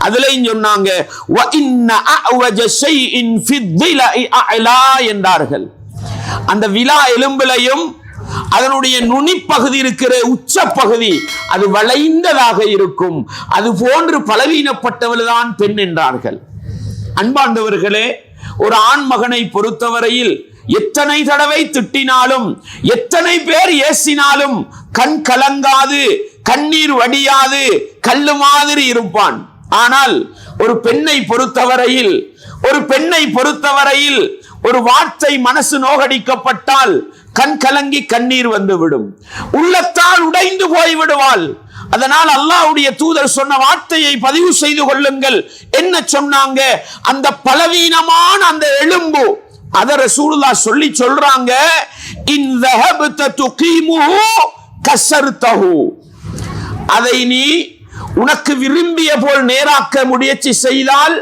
அதுலயும் சொன்னாங்க வ இன்ன அஅவஜ ஷைஇன் ஃபித் திலா அலா என்றார்கள். அந்த விலா எலும்பிலையும் அதனுடைய நுனிப்பகுதி இருக்கிற உச்ச பகுதி அது வளைந்ததாக இருக்கும். அது போன்று பலவீனப்பட்டவள் தான் பெண் என்றார்கள். அன்பார்ந்தவர்களே, ஒரு ஆண் மகனை பொறுத்தவரையில் எத்தனை தடவை திட்டினாலும் எத்தனை பேர் ஏசினாலும் கண் கலங்காது கண்ணீர் வடியாது கல்லு மாதிரி இருப்பான். ஆனால் ஒரு பெண்ணை பொறுத்தவரையில் ஒரு வார்த்தை மனசு நோகடிக்கப்பட்டால் கண் கலங்கி கண்ணீர் வந்துவிடும், உள்ளத்தால் உடைந்து போய்விடுவாள். அதனால் அல்லாஹ்வுடைய தூதர் சொன்ன வார்த்தையை பதிவு செய்து கொள்ளுங்கள். என்ன சொன்னாங்க? அந்த பலவீனமான அந்த எலும்பு, அத ரசூலுல்லாஹ் சொல்றாங்க, இன் ذهبت تقيمه كسرته, அதை நீ உனக்கு விரும்பிய போல் நேராக்க முயற்சி செய்தால்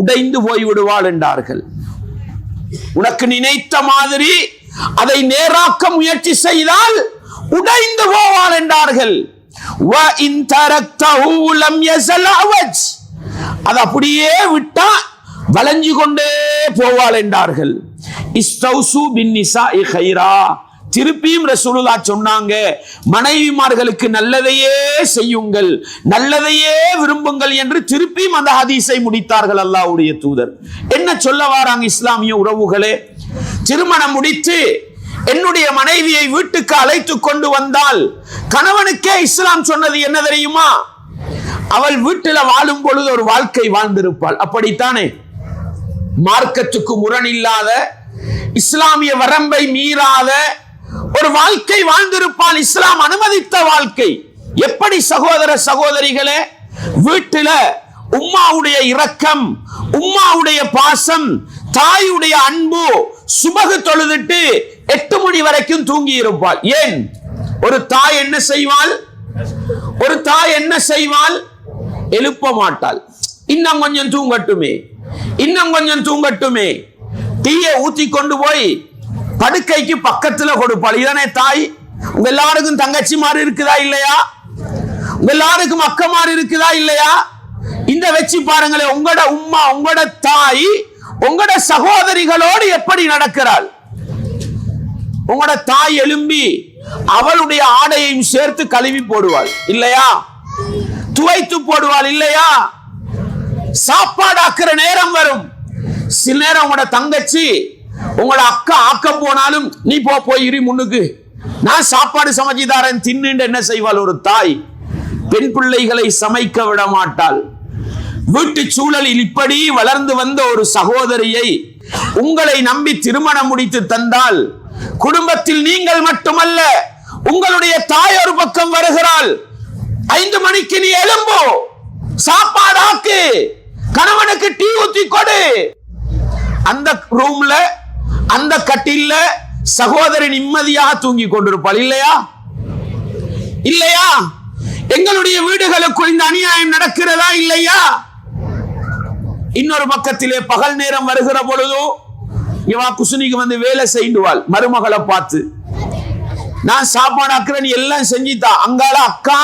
உடைந்து போய்விடுவாள் என்றார்கள். உனக்கு நினைத்த மாதிரி அதை நேராக்க முயற்சி செய்தால் உடைந்து போவாள் என்றார்கள். அது அப்படியே விட்டா வளைஞ்சு கொண்டே போவாள் என்றார்கள். திருப்பியும் ரசூலுல்லாஹ் சொன்னாங்க, மனைவிமார்களுக்கு நல்லதையே செய்யுங்கள், நல்லதையே விரும்புங்கள் என்று திருப்பியும் அந்த ஹதீஸை முடித்தார்கள் அல்லாஹ்வுடைய தூதர். என்ன சொல்ல வராங்க இஸ்லாமிய உறவுகளே? திருமணம் முடித்து என்னுடைய மனைவியை வீட்டுக்கு அழைத்து கொண்டு வந்தால் கணவனுக்கே இஸ்லாம் சொன்னது என்ன தெரியுமா? அவள் வீட்டில் வாழும் பொழுது ஒரு வாழ்க்கை வாழ்ந்திருப்பாள். அப்படித்தானே? மார்க்கத்துக்கு முரணில்லாத, இஸ்லாமிய வரம்பை மீறாத ஒரு வாழ்க்கை வாழ்ந்திருப்பால். இஸ்லாம் அனுமதித்த வாழ்க்கை. எப்படி சகோதர சகோதரிகளே? வீட்டில உம்மாவுடைய இரக்கம், உம்மாவுடைய பாசம், தாயுடைய அன்பு, சுபகு தொழுதுட்டு 8 மணி வரைக்கும் தூங்கி இருப்பாள். ஏன்? ஒரு தாய் என்ன செய்வாள்? எழுப்ப மாட்டாள். இன்னும் கொஞ்சம் தூங்கட்டுமே, டீயை ஊத்தி கொண்டு போய் படுக்கைக்கு பக்கத்துல கொடுப்பாள். இதானே தாய்? உங்க எல்லாருக்கும் தங்கச்சி மாதிரி இருக்குதா இல்லையா? உங்க எல்லாருக்கும் அக்கா மாதிரி இருக்குதா இல்லையா? இந்த வச்சு பாருங்களேன், உங்களோட உம்மா, உங்களோட தாய் உங்களோட சகோதரிகளோடு எப்படி நடக்கிறாள்? உங்களோட தாய் எழும்பி அவளுடைய ஆடையையும் சேர்த்து கழுவி போடுவாள் இல்லையா? துவைத்து போடுவாள் இல்லையா? சாப்பாடு ஆக்குற நேரம் வரும். சில நேரம் உங்களோட தங்கச்சி உங்களோட அக்கா ஆக்க போனாலும் நீ போய் இரு முன்னுக்கு, நான் சாப்பாடு சமைச்சு தரேன் தின்னு என்ன செய்வாள் ஒரு தாய்? பெண் பிள்ளைகளை சமைக்க விட மாட்டாள். வீட்டு சூழலில் இப்படி வளர்ந்து வந்த ஒரு சகோதரியை உங்களை நம்பி திருமணம் முடித்து தந்தால், குடும்பத்தில் நீங்கள் மட்டுமல்ல உங்களுடைய தாய் ஒரு பக்கம் வருகிறாள். 5 மணிக்கு நீ எழும்போ, சாப்பாடாக்கு, கணவனுக்கு டீ ஊத்தி கொடு. அந்த ரூம்ல, அந்த கட்டில்ல சகோதரி நிம்மதியாக தூங்கி கொண்டிருப்பாள் இல்லையா? எங்களுடைய வீடுகளுக்குள் இந்த அநியாயம் நடக்கிறதா இல்லையா? இன்னொரு பக்கத்திலே பகல் நேரம் வருகிற பொழுதோ இவா குசுனிக்கு வந்து வேலை செய்துவாள். மருமகளை பார்த்து, நான் சாப்பாடு ஆக்குறேன் எல்லாம் செஞ்சுதா. அங்கால அக்கா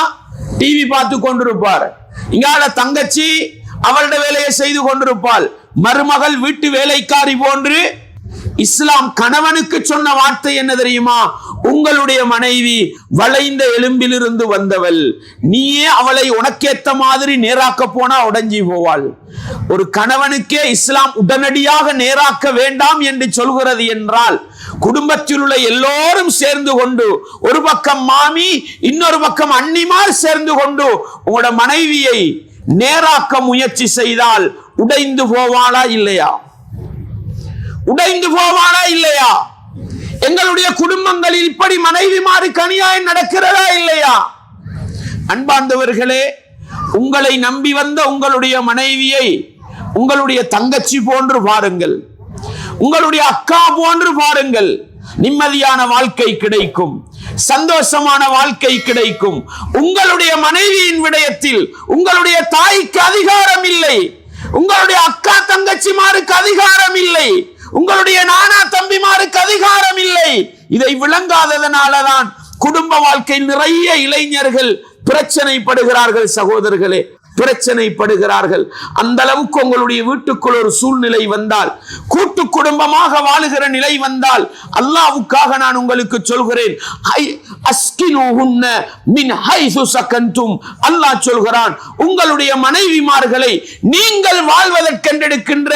டிவி பார்த்து கொண்டிருப்பார், இங்கால தங்கச்சி அவளுடைய வேலையை செய்து கொண்டிருப்பாள். மருமகள் வீட்டு வேலைக்காரி போன்று. இஸ்லாம் கணவனுக்கு சொன்ன வார்த்தை என்ன தெரியுமா? உங்களுடைய மனைவி வளைந்த எலும்பிலிருந்து வந்தவள், நீயே அவளை உனக்கேத்த மாதிரி நேராக்க போனா உடைஞ்சி போவாள். ஒரு கணவனுக்கே இஸ்லாம் உடனடியாக நேராக்க வேண்டாம் என்று சொல்கிறது என்றால், குடும்பத்தில் உள்ள எல்லோரும் சேர்ந்து கொண்டு, ஒரு பக்கம் மாமி இன்னொரு பக்கம் அண்ணிமார் சேர்ந்து கொண்டு உங்களோட மனைவியை நேராக்க முயற்சி செய்தால் உடைந்து போவாளா இல்லையா? எங்களுடைய குடும்பங்களில் இப்படி மனைவிமாருக்கு அநியாயம் நடக்கிறதா இல்லையா? அன்பார்ந்தவர்களே, உங்களை நம்பி வந்த உங்களுடைய மனைவியை உங்களுடைய தங்கச்சி போன்று பாருங்கள், உங்களுடைய அக்கா போன்று பாருங்கள். நிம்மதியான வாழ்க்கை கிடைக்கும், சந்தோஷமான வாழ்க்கை கிடைக்கும். உங்களுடைய மனைவியின் விடயத்தில் உங்களுடைய தாய்க்கு அதிகாரம் இல்லை, உங்களுடைய அக்கா தங்கச்சிமாருக்கு அதிகாரம் இல்லை, உங்களுடைய நானா தம்பிமாருக்கு அதிகாரம் இல்லை. இதை விளங்காததனாலதான் குடும்ப வாழ்க்கை நிறைய இளைஞர்கள் பிரச்சனைப்படுகிறார்கள். சகோதரர்களே, பிரச்சனைப்படுகிறார்கள். அந்த அளவுக்கு உங்களுடைய வீட்டுக்குள் ஒரு சூழ்நிலை வந்தால், கூட்டு குடும்பமாக வாழுகிற நிலை வந்தால், அல்லாஹ்வுக்காக நான் உங்களுக்கு சொல்கிறேன், அல்லாஹ் சொல்கிறான், உங்களுடைய மனைவிமார்களை நீங்கள் வாழ்வதற்கென்றெடுக்கின்ற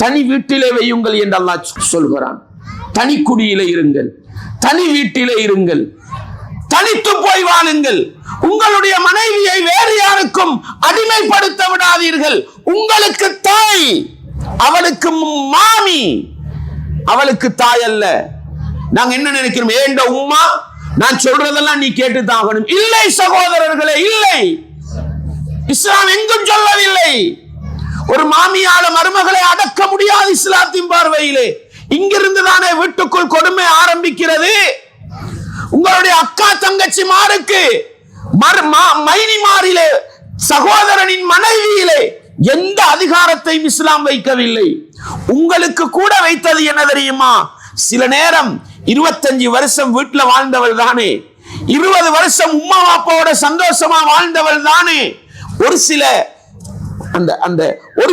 தனி வீட்டிலே வையுங்கள் என்று அல்லாஹ் சொல்கிறான். தனி குடியிலே இருங்கள், தனி வீட்டிலே இருங்கள், தனித்து போய் வாழுங்கள். உங்களுடைய மனைவியை வேறு யாருக்கும் அடிமைப்படுத்த விடாதீர்கள். உங்களுக்கு தாய், அவளுக்கு மாமி, அவளுக்கு தாய் அல்ல. நாங்க என்ன நினைக்கிறோம், ஏண்ட உம்மா நான் சொல்றதெல்லாம் நீ கேட்டுத்தான். இல்லை சகோதரர்களே, இல்லை. இஸ்லாம் எங்கும் சொல்லவில்லை ஒரு மாமியால மருமகளை அடக்க முடியாது. இஸ்லாத்தின் பார்வையிலே இங்கிருந்து தானே வீட்டுக்குள் கொடுமை ஆரம்பிக்கிறது. உங்களுடைய அக்கா தங்கச்சி மாருக்கு, மைனிமாரிலே, சகோதரனின் மனைவியிலே எந்த அதிகாரத்தையும் இஸ்லாம் வைக்கவில்லை. உங்களுக்கு கூட வைத்தது என்ன தெரியுமா? சில நேரம் 25 வருஷம் வீட்டுல வாழ்ந்தவள் தானே, 20 வருஷம் உம்மா பாப்பாவோட சந்தோஷமா வாழ்ந்தவள் தானே, ஒரு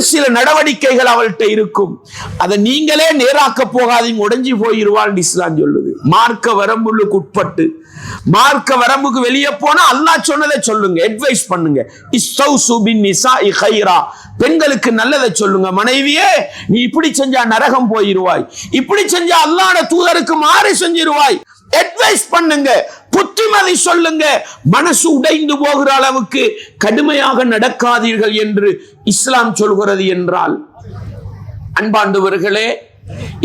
சில நடவடிக்கைகள் அவள்கிட்ட இருக்கும். அதை நீங்களே நேராக்க போகாதீங்க, உடைஞ்சி போயிருவாள் இஸ்லாம் சொல்லுது. மார்க்க வரம்புக்கு உட்பட்டு, மார்க்க வரம்புக்கு வெளியே போனா அல்லாஹ் சொன்னதை சொல்லுங்க, அட்வைஸ் பண்ணுங்க. இஸ்தௌசு பின் நிசாஇ கைரா, பெண்களுக்கு நல்லதை சொல்லுங்க. மனைவியே, நீ இப்படி செஞ்சா நரகம் போயிருவாய், இப்படி செஞ்சா அல்லாஹ்வுடைய தூதருக்கு மாறு செஞ்சிருவாய். அட்வைஸ் பண்ணுங்க, புத்திமதி சொல்லுங்க. மனசு உடைந்து போகிற அளவுக்கு கடுமையாக நடக்காதீர்கள் என்று இஸ்லாம் சொல்கிறது. என்றால் அன்பாண்டவர்களே,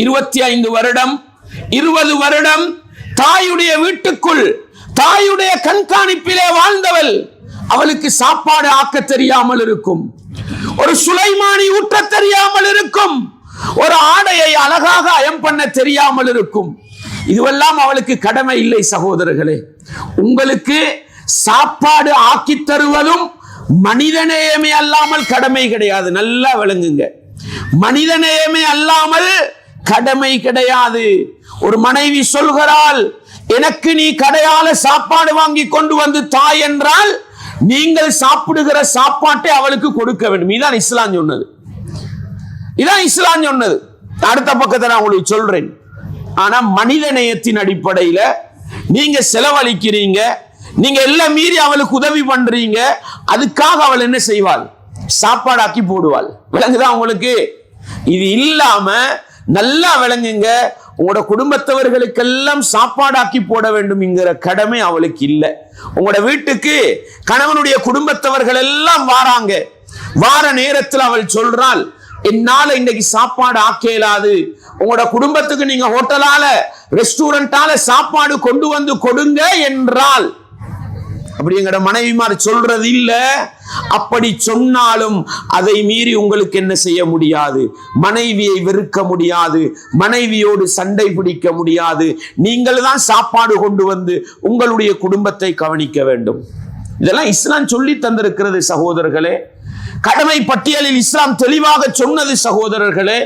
25 வருடம் 20 வருடம் தாயுடைய வீட்டுக்குள் தாயுடைய கண்காணிப்பிலே வாழ்ந்தவள், அவளுக்கு சாப்பாடு ஆக்க தெரியாமல் இருக்கும், ஒரு சுலைமானி ஊட்ட தெரியாமல் இருக்கும், ஒரு ஆடையை அழகாக அயம் பண்ண தெரியாமல் இருக்கும். இதுவெல்லாம் அவளுக்கு கடமை இல்லை சகோதரர்களே. உங்களுக்கு சாப்பாடு ஆக்கி தருவதும் மனிதநேயமே அல்லாமல் கடமை கிடையாது. நல்லா விளங்குங்க, மனிதநேயமே அல்லாமல் கடமை கிடையாது. ஒரு மனைவி சொல்கிறாள், எனக்கு நீ கடையால சாப்பாடு வாங்கி கொண்டு வந்து தாய் என்றால், நீங்கள் சாப்பிடுகிற சாப்பாட்டை அவளுக்கு கொடுக்க வேண்டும். இதான் இஸ்லாம் சொன்னது, இதான் இஸ்லாம் சொன்னது. அடுத்த பக்கத்தை நான் உங்களுக்கு சொல்றேன். ஆனா மனித நேயத்தின் அடிப்படையில நீங்க செலவழிக்கிறீங்க, நீங்க எல்லாம் மீறி அவளுக்கு உதவி பண்றீங்க. அதுக்காக அவள் என்ன செய்வாள்? சாப்பாடு ஆக்கி போடுவாள். விளங்குதா உங்களுக்கு? இது இல்லாம நல்லா விளங்குங்க, உங்களோட குடும்பத்தவர்களுக்கெல்லாம் சாப்பாடாக்கி போட வேண்டும் என்கிற கடமை அவளுக்கு இல்லை. உங்களோட வீட்டுக்கு கணவனுடைய குடும்பத்தவர்கள் எல்லாம் வாராங்க, வார நேரத்தில் அவள் சொல்றாள், என்னால இன்னைக்கு சாப்பாடு ஆக்கலாது, உங்களோட குடும்பத்துக்கு நீங்க ஹோட்டலால ரெஸ்டாரண்டால சாப்பாடு கொண்டு வந்து கொடுங்க என்றால், அப்படி எங்கட மனைவிமார் சொல்றது இல்ல. அப்படி சொன்னாலும் அதை மீறி உங்களுக்கு என்ன செய்ய முடியாது? மனைவியை வெறுக்க முடியாது, மனைவியோடு சண்டை பிடிக்க முடியாது. நீங்கள் தான் சாப்பாடு கொண்டு வந்து உங்களுடைய குடும்பத்தை கவனிக்க வேண்டும். இதெல்லாம் இஸ்லாம் சொல்லி தந்திருக்கிறது சகோதரர்களே. கடமை பட்டியலில் இஸ்லாம் தெளிவாக சொன்னது சகோதரர்களே.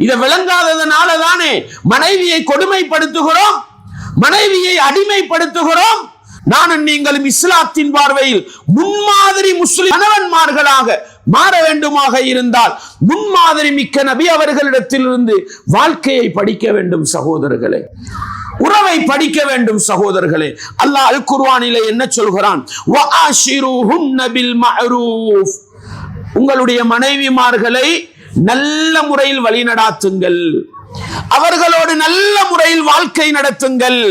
இதை விளங்காததனால தானே மனைவியை கொடுமைப்படுத்துகிறோம், மனைவியை அடிமைப்படுத்துகிறோம். நானும் நீங்களும் இஸ்லாத்தின் பார்வையில் முன்மாதிரி முஸ்லிம் கணவன்மார்களாக மாற வேண்டுமாக இருந்தால் முன்மாதிரி மிக்க நபி அவர்களிடத்திலிருந்து வாழ்க்கையை படிக்க வேண்டும் சகோதரர்களே, உறவை படிக்க வேண்டும் சகோதரர்களே. அல்லாஹ் அல் குர்ஆனிலே என்ன சொல்கிறான்? வஆஷிருஹுன்ன பில் மஅரூஃப், உங்களுடைய மனைவிமார்களை நல்ல முறையில் வழிநடாத்துங்கள், அவர்களோடு நல்ல முறையில் வாழ்க்கை நடத்துங்கள்.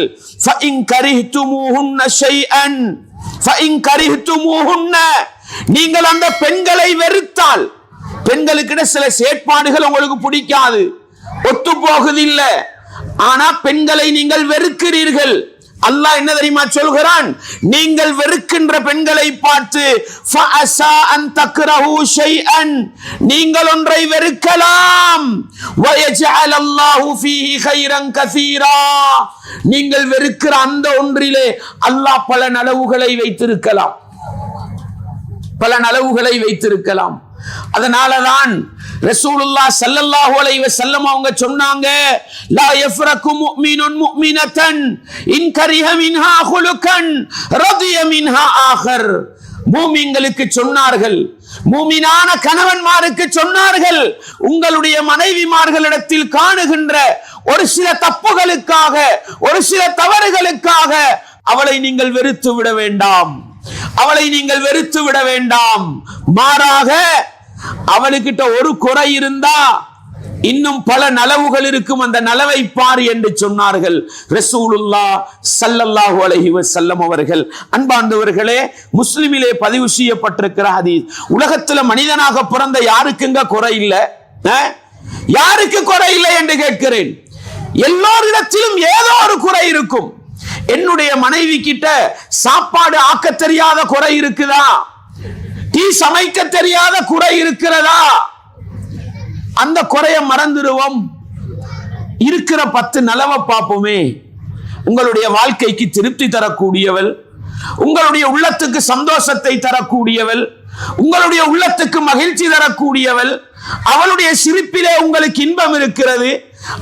நீங்கள் அந்த பெண்களை வெறுத்தால், பெண்களுக்கு சில செயற்பாடுகள் உங்களுக்கு பிடிக்காது, ஒத்து போகுதில்லை, ஆனா பெண்களை நீங்கள் வெறுக்கிறீர்கள். அல்லாஹ் என்ன தெரியுமா சொல்கிறான்? நீங்கள் வெறுக்கின்ற பெண்களை பார்த்து ஃபஅஸா அன் தக்ரஹு ஷைஅன், நீங்கள் ஒன்றை வெறுக்கலாம், வயஜஅல் அல்லாஹு ஃபீஹி கைரன் கஸீரா, நீங்கள் வெறுக்கிற அந்த ஒன்றிலே அல்லாஹ் பல நலவுகளை வைத்திருக்கலாம், பல நலவுகளை வைத்திருக்கலாம். அதனாலதான் ரசூலுல்லாஹ் ஸல்லல்லாஹு அலைஹி வஸல்லம் அவங்க சொன்னாங்க, லா யஃப்ரகு முஃமினுன் முஃமினத்தன் இன் கரிஹ மின்ஹா குலுகன் ரதிய மின்ஹா ஆகர். மூமின்களுக்கு சொன்னார்கள், மூமினான கணவன்மாருக்கு சொன்னார்கள், உங்களுடைய மனைவிமார்களிடத்தில் காணுகின்ற ஒரு சில தப்புகளுக்காக, ஒரு சில தவறுகளுக்காக அவளை நீங்கள் வெறுத்து விட வேண்டாம், அவளை நீங்கள் வெறுத்து விட வேண்டாம். மாறாக அவளுக்கிட்ட ஒரு குறை இருந்தா இன்னும் பல நலவுகள் இருக்கும், அந்த நலவை பார் என்று சொன்னார்கள் ரசூலுல்லாஹ் ஸல்லல்லாஹு அலைஹி வஸல்லம் அவர்கள். அன்பார்ந்தவர்களே, முஸ்லிமிலே பதிவு செய்யப்பட்டிருக்கிற ஹதீஸ். உலகத்துல மனிதனாக பிறந்த யாருக்குங்க குறை இல்லை? யாருக்கு குறை இல்லை என்று கேட்கிறேன். எல்லோரிடத்திலும் ஏதோ ஒரு குறை இருக்கும். என்னுடைய மனைவி கிட்ட சாப்பாடு ஆக்க தெரியாத குறை இருக்குதா? டீ சமைக்க தெரியாத குறை இருக்கிறதா? அந்த குறைய மறந்துடுவோம். இருக்கிற 10 நலவை பார்ப்போமே. உங்களுடைய வாழ்க்கைக்கு திருப்தி தரக்கூடியவள், உங்களுடைய உள்ளத்துக்கு சந்தோஷத்தை தரக்கூடியவள், உங்களுடைய உள்ளத்துக்கு மகிழ்ச்சி தரக்கூடியவள், அவளுடைய சிரிப்பிலே உங்களுக்கு இன்பம் இருக்கிறது,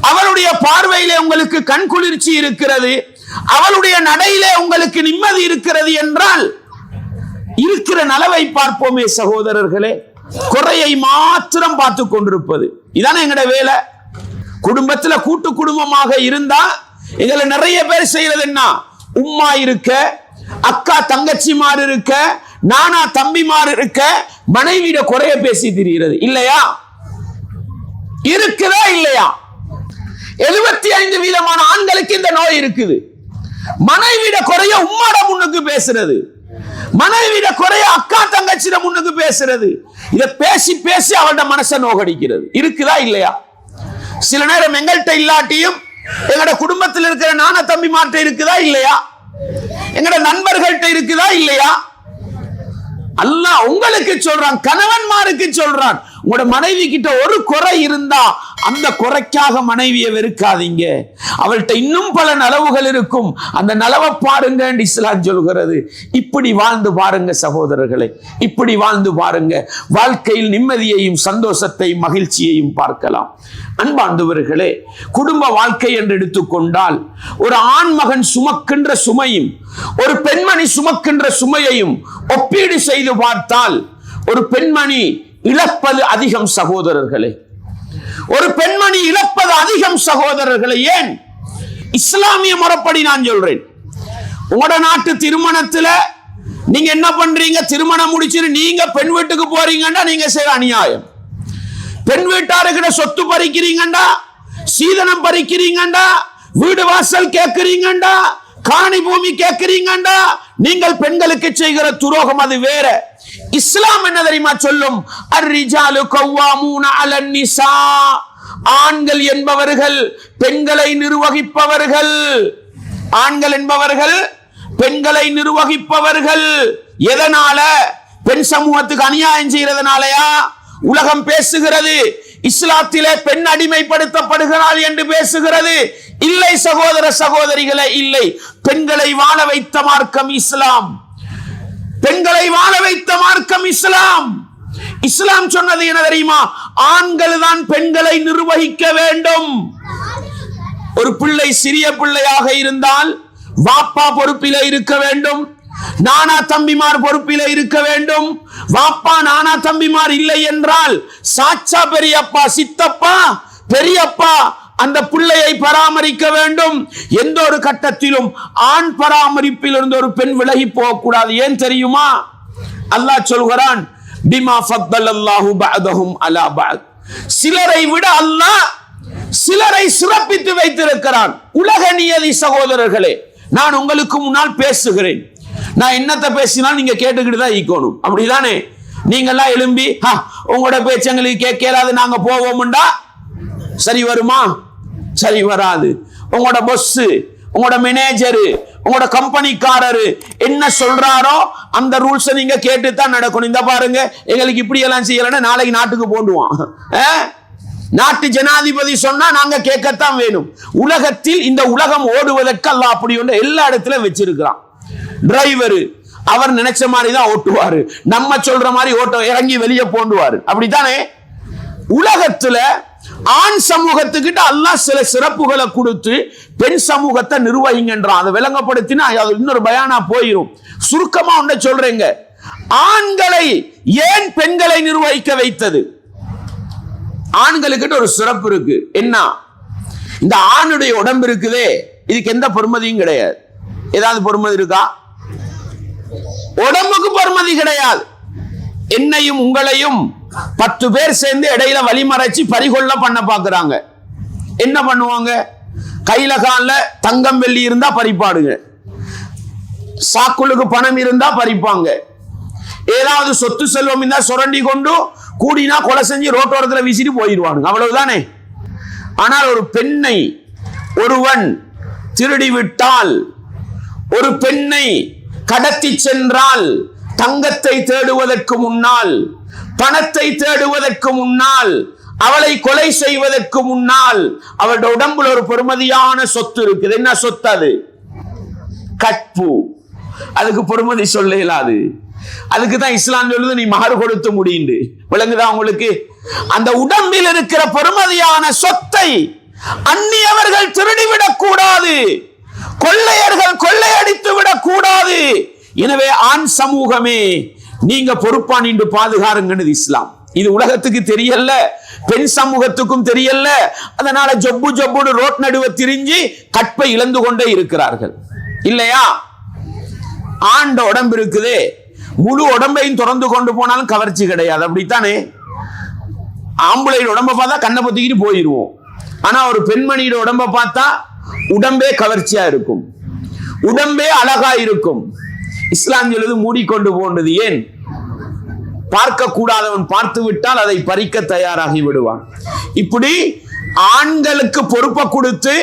அவளுடைய பார்வையிலே உங்களுக்கு கண் குளிர்ச்சி இருக்கிறது, அவளுடைய நடையிலே உங்களுக்கு நிம்மதி இருக்கிறது என்றால் இருக்கிற நலவை பார்ப்போமே சகோதரர்களே. குறையை மாத்திரம் பார்த்து கொண்டிருப்பது இதானே எங்கட வேலை. குடும்பத்துல கூட்டு குடும்பமாக இருந்தா எங்களை நிறைய பேர் செய்யறது என்ன? உம்மா இருக்க, அக்கா தங்கச்சிமார் இருக்க, நானா தம்பிமார் இருக்க, மனைவியிட குறைய பேசி திரிகிறது. இல்லையா? இருக்குதா இல்லையா? 75% ஆண்களுக்கு இந்த நோய் இருக்குது. மனைவியிட குறைய உம்மாட முன்னுக்கு பேசுறது, மனைவியிட குறைய அக்கா தங்கச்சிட முன்னுக்கு பேசுறது. இத பேசி பேசி அவளோட மனசை நோகடிக்கிறது. இருக்குதா இல்லையா? சில நேரம் எங்கள்கிட்ட இல்லாட்டியும் எங்கட குடும்பத்தில் இருக்கிற நான தம்பி மாட்ட இருக்குதா இல்லையா? எங்கட நண்பர்கள்ட்ட இருக்குதா இல்லையா? அல்லாஹ் உங்களுக்கு சொல்றான், கணவன்மாருக்கு சொல்றான், உங்களோட மனைவி கிட்ட ஒரு குறை இருந்தா அந்த குறைக்காக மனைவியை வெறுக்காதீங்க. அவள்கிட்ட இன்னும் பல நலவுகள் இருக்கும், அந்த நலவை பாருங்க இஸ்லாம் சொல்கிறது. இப்படி வாழ்ந்து பாருங்க சகோதரர்களே, இப்படி வாழ்ந்து பாருங்க. வாழ்க்கையில் நிம்மதியையும் சந்தோஷத்தையும் மகிழ்ச்சியையும் பார்க்கலாம். அன்பார்ந்தவர்களே, குடும்ப வாழ்க்கை என்று எடுத்துக்கொண்டால் ஒரு ஆண்மகன் சுமக்கின்ற சுமையும் ஒரு பெண்மணி சுமக்கின்ற சுமையையும் ஒப்பீடு செய்து பார்த்தால் ஒரு பெண்மணி இழப்பது அதிகம் சகோதரர்களே. ஒரு பெண்மணி இழப்பது அதிகம் சகோதரர்களே. ஏன்? இஸ்லாமிய முறைப்படி நான் சொல்றேன். உங்களோட நாட்டு திருமணத்துல நீங்க என்ன பண்றீங்க? திருமணம் முடிச்சுட்டு நீங்க பெண் வீட்டுக்கு போறீங்கன்னா நீங்க செய்ற அநியாயம். பெண் வீட்டாருக்கிட்ட சொத்து பறிக்கிறீங்கண்டா, சீதனம் பறிக்கிறீங்கண்டா, வீடு வாசல் கேட்கிறீங்கண்டா, காணி பூமி கேட்கிறீங்கண்டா, நீங்கள் பெண்களுக்கு செய்கிற துரோகம் அது வேற. இஸ்லாம் என்ன தெரியுமா சொல்லும்? அர்ரிஜாலு கவ்வாமூன அலன் நிசா, ஆண்கள் என்பவர்கள் பெண்களை நிர்வகிப்பவர்கள். ஆண்கள் என்பவர்கள் பெண்களை நிர்வகிப்பவர்கள். எதனால? பெண் சமூகத்துக்கு அநியாயம் செய்யறதுனாலயா? உலகம் பேசுகிறது இஸ்லாத்திலே பெண் அடிமைப்படுத்தப்படுகிறாள் என்று பேசுகிறது. இல்லை சகோதர சகோதரிகளே, இல்லை. பெண்களை வாழ வைத்த மார்க்கம் இஸ்லாம். பெண்களை வாழ வைத்த மார்க்கம் இஸ்லாம். இஸ்லாம் சொன்னது என்ன தெரியுமா? ஆண்கள் தான் பெண்களை நிர்வகிக்க வேண்டும். ஒரு பிள்ளை சிறிய பிள்ளையாக இருந்தால் வாப்பா பொறுப்பிலே இருக்க வேண்டும், நானா தம்பிமார் பொறுப்பிலே இருக்க வேண்டும். வாப்பா நானா தம்பிமார் இல்லை என்றால் சாச்சா பெரியப்பா, சித்தப்பா, பெரியப்பா அந்த பிள்ளையை பராமரிக்க வேண்டும். எந்த ஒரு கட்டத்திலும் ஆண் பராமரிப்பில் இருந்து ஒரு பெண் விலகி போகக்கூடாது. ஏன் தெரியுமா? அல்லாஹ் சொல்கிறான், பிமா ஃபத்தலல்லாஹு பஅதஹும் அலா பஅத், சிலரை விட அல்லாஹ் சிலரை சிறப்பித்து வைத்திருக்கிறான். உலக நியதி சகோதரர்களே. நான் உங்களுக்கு முன்னால் பேசுகிறேன், நான் என்னத்தை பேசினாலும் நீங்க கேட்டுக்கிட்டு தான் ஈக்கணும். அப்படிதானே? நீங்கெல்லாம் எழும்பி உங்களோட பேச்சங்களுக்கு கேட்கலாது நாங்க போவோம்டா சரி வருமா? சரி வராது. உங்களோட பொஸ், உங்களோட மேனேஜரு, உங்களோட கம்பெனிக்காரரு என்ன சொல்றாரோ அந்த ரூல்ஸை நீங்க கேட்டு தான் நடக்கணும். இந்த பாருங்க, எங்களுக்கு இப்படி எல்லாம் செய்யலன்னா நாளைக்கு நாட்டுக்கு போடுவான். நாட்டு ஜனாதிபதி சொன்னா நாங்க கேட்கத்தான் வேணும். உலகத்தில் இந்த உலகம் ஓடுவதற்கு அல்லாஹ் அப்படி ஒன்று எல்லா இடத்துல வச்சிருக்கிறான். டிரைவர் அவர் நினைச்ச மாதிரி தான் ஓட்டுவாரு, நம்ம சொல்ற மாதிரி ஓட்ட இறங்கி வெளியே போண்டுவாரு. அப்படித்தானே? உலகத்துல ஆண் சமூகத்துக்கிட்ட அல்லாஹ் சில சிறப்புகளை கொடுத்து பெண் சமூகத்தை நிர்வகிங்கன்றான். அதை விளங்கப்படுத்தினா அது இன்னொரு பயானா போயிரும். சுருக்கமா ஒன்றை சொல்றேங்க, ஆண்களை ஏன் பெண்களை நிர்வகிக்க வைத்தது? ஆண்களுக்கு ஒரு சிறப்பு இருக்கு. என்ன? இந்த ஆணுடைய உடம்பு இருக்குதே, இதுக்கு எந்த பொறுமதியும் கிடையாது. ஏதாவது பொறுமதி இருக்கா? உடம்புக்கு பொறுமதி கிடையாது. என்னையும் உங்களையும் 10 பேர் சேர்ந்து இடையில வழிமறைச்சு பறிகொள்ள பண்ண பாக்குறாங்க. என்ன பண்ணுவாங்க? கையில கால தங்கம் வெள்ளி இருந்தா பறிப்பாடுங்க, சாக்குளுக்கு பணம் இருந்தா பறிப்பாங்க, ஏதாவது சொத்து செல்வம் இருந்தா சுரண்டி கொண்டு கூடினா கொலை செஞ்சு ரோட்டோரத்தில் வீசிட்டு போயிடுவானுங்க. அவ்வளவுதானே. ஆனால் ஒரு பெண்ணை ஒருவன் திருடி விட்டால், ஒரு பெண்ணை கடத்தி சென்றால், தங்கத்தை தேடுவதற்கு முன்னால், பணத்தை தேடுவதற்கு முன்னால், அவளை கொலை செய்வதற்கு முன்னால் அவளுடைய உடம்புல ஒரு பெருமதியான சொத்து இருக்குது. என்ன சொத்து அது? கற்பு. அதுக்கு பொறுமதி சொல்ல இயலாது. அதுக்கு தான் இஸ்லாம் சொல்லுது, நீ மகர் கொடுத்து முடியுண்டு. விளங்குதா உங்களுக்கு? அந்த உடம்பில் இருக்கிற பெருமதியான சொத்தை அந்நியவர்கள் திருடிவிடக் கூடாது, கொள்ளையர்கள் கொள்ளையடித்து விடக் கூடாது. எனவே ஆண் சமூகமே நீங்க பொறுப்பா நின்று பாதுகாருங்கன்னு இஸ்லாம். இது உலகத்துக்கு தெரியல, பெண் சமூகத்துக்கும் தெரியல. அதனால ஜொப்பு ஜொப்புன்னு ரோட் நடுவ திரிஞ்சு கற்பை இழந்து கொண்டே இருக்கிறார்கள். இல்லையா? ஆண்ட உடம்பு இருக்குது, முழு உடம்பையும் திறந்து கொண்டு போனாலும் கவர்ச்சி கிடையாது. அப்படித்தானே? ஆம்பளையோட உடம்பை பார்த்தா கண்ணை பொத்திக்கிட்டு போயிடுவோம். ஆனா ஒரு பெண்மணியோட உடம்பை பார்த்தா உடம்பே கவர்ச்சியா இருக்கும், உடம்பே அழகா இருக்கும். இஸ்லாம் சொல்லுது மூடிக்கொண்டு போன்றது. ஏன்? பார்க்க கூடாதவன் பார்த்து விட்டால் அதை பறிக்க தயாராகி விடுவான். இப்படி ஆண்களுக்கு பொறுப்பை கொடுத்து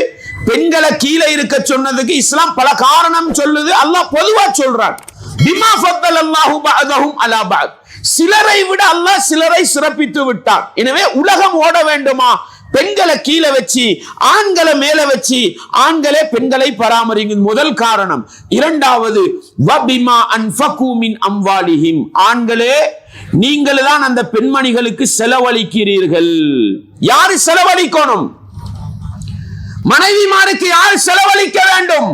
பெண்களை கீழே இருக்க சொன்னதுக்கு இஸ்லாம் பல காரணம் சொல்லுது. அல்லாஹ் பொதுவா சொல்றான், பிமா ஃபத்தலல்லாஹு பஅதஹும் அலா பஅத், சிலரை விட அல்லாஹ் சிலரை சிறப்பித்து விட்டான். எனவே உலகம் ஓட வேண்டுமா? பெண்களை கீழே வச்சு ஆண்களை மேல வச்சு ஆண்களே பெண்களை பராமரிங்க. முதல் காரணம். இரண்டாவது, வபிமா அன்ஃபகு மின் அம்வாலிஹிம், ஆண்களே நீங்கள் தான் அந்த பெண்மணிகளுக்கு செலவழிக்கிறீர்கள். யாரு செலவழிக்கணும்? மனைவிமாருக்கு யார் செலவழிக்க வேண்டும்?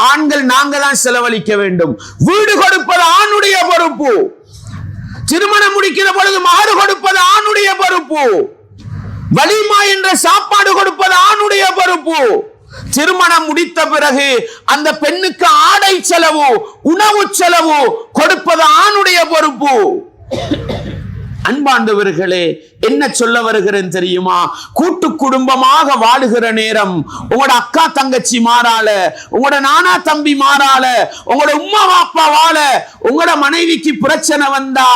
ஆண்கள். நாங்க தான் செலவழிக்க வேண்டும். வீடு கொடுப்பது ஆணுடைய பொறுப்பு, திருமணம் முடிக்கிற பொழுது மகர் கொடுப்பது ஆணுடைய பொறுப்பு, வலிமா என்ற சாப்பாடு கொடுப்பது ஆணுடைய பொறுப்பு, திருமணம் முடித்த பிறகு அந்த பெண்ணுக்கு ஆடை செலவு, உணவு செலவு கொடுப்பது ஆணுடைய பொறுப்பு. அன்பாண்டவர்களே, என்ன சொல்ல வருகிறேன் தெரியுமா? கூட்டு குடும்பமாக வாழுகிற நேரம் உங்களோட அக்கா தங்கச்சி மாறால, உங்களோட நானா தம்பி மாறால, உங்களோட உம்மா அப்பா வாழ, உங்களோட மனைவிக்கு பிரச்சனை வந்தா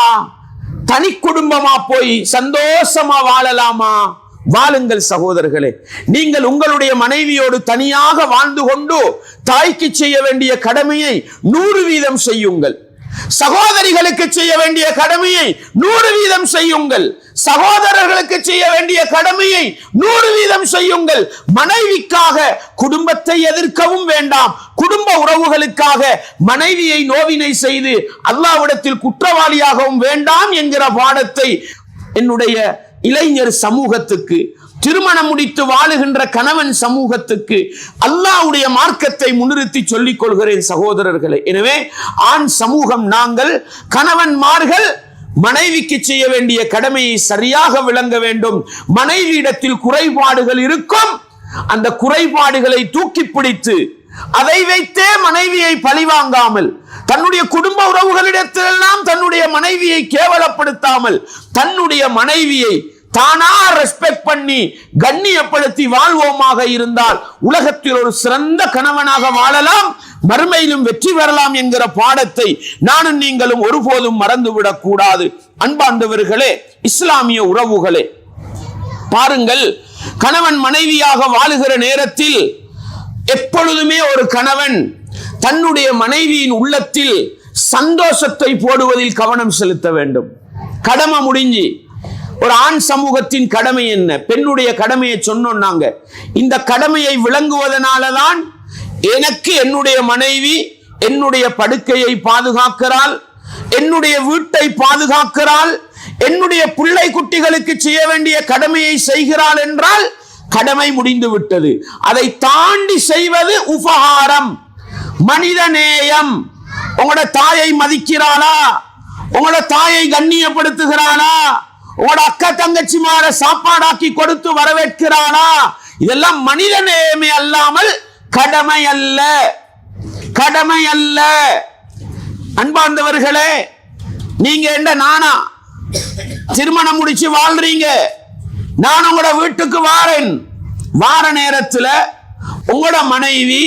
தனி குடும்பமா போய் சந்தோஷமா வாழலாமா? வாழுங்கள் சகோதரர்களே. நீங்கள் உங்களுடைய மனைவியோடு தனியாக வாழ்ந்து கொண்டு தாய்க்கு செய்ய வேண்டிய கடமையை 100% செய்யுங்கள். சகோதரிகளுக்கு செய்ய வேண்டிய கடமையை 100% செய்யுங்கள். சகோதரர்களுக்கு செய்ய வேண்டிய கடமையை 100% செய்யுங்கள். மனைவிக்காக குடும்பத்தை எதிர்க்கவும் வேண்டாம், குடும்ப உறவுகளுக்காக மனைவியை நோவினை செய்து அல்லாஹ்விடத்தில் குற்றவாளியாகவும் வேண்டாம் என்கிற பாடத்தை என்னுடைய இளைஞர் சமூகத்துக்கு, திருமணம் முடித்து வாழுகின்ற கணவன் சமூகத்துக்கு அல்லாஹ்வுடைய மார்க்கத்தை முன்னிறுத்தி சொல்லிக் கொள்கிறேன் சகோதரர்களே. எனவே ஆண் சமூகம் நாங்கள் கணவன்மார்கள் மனைவிக்கு செய்ய வேண்டிய கடமையை சரியாக விளங்க வேண்டும். மனைவியிடத்தில் குறைபாடுகள் இருக்கும், அந்த குறைபாடுகளை தூக்கி பிடித்து அதை வைத்தே மனைவியை பழிவாங்காமல், தன்னுடைய குடும்ப உறவுகளிடத்திலெல்லாம் தன்னுடைய மனைவியை கேவலப்படுத்தாமல், தன்னுடைய மனைவியை தானா ரெஸ்பெக்ட் பண்ணி கண்ணியப்படுத்தி வாழ்வோமாக இருந்தால் உலகத்தில் ஒரு சிறந்த கணவனாக வாழலாம், மறுமையிலும் வெற்றி பெறலாம் என்கிற பாடத்தை நானும் நீங்களும் ஒருபோதும் மறந்துவிடக் கூடாது. அன்பாண்டவர்களே, இஸ்லாமிய உறவுகளே, பாருங்கள், கணவன் மனைவியாக வாழுகிற நேரத்தில் எப்பொழுதுமே ஒரு கணவன் தன்னுடைய மனைவியின் உள்ளத்தில் சந்தோஷத்தை போடுவதில் கவனம் செலுத்த வேண்டும். கடமை முடிஞ்சு ஒரு ஆண் சமூகத்தின் கடமை என்ன, பெண்ணுடைய கடமையை சொன்னோம் நாங்க. இந்த கடமையை விளங்குவதனாலதான் எனக்கு என்னுடைய மனைவி என்னுடைய படுக்கையை பாதுகாக்கிறாள், என்னுடைய வீட்டை பாதுகாக்கிறாள், என்னுடைய பிள்ளை குட்டிகளுக்கு செய்ய வேண்டிய கடமையை செய்கிறாள் என்றால் கடமை முடிந்து விட்டது. அதை தாண்டி செய்வது உபகாரம், மனித நேயம். உங்களோட தாயை மதிக்கிறாளா? உங்களோட தாயை கண்ணியப்படுத்துகிறானா? உங்களோட அக்கா தங்கச்சிமார சாப்பாடாக்கி கொடுத்து வரவேற்கிறானா? இதெல்லாம் மனித நேயமே அல்லாமல் கடமை அல்ல, கடமை அல்ல. அன்பார்ந்தவர்களே, நீங்க என்ன நானா திருமணம் முடிச்சு வாழ்றீங்க, நான் உங்களோட வீட்டுக்கு வாரேன். வார நேரத்தில் உங்களோட மனைவி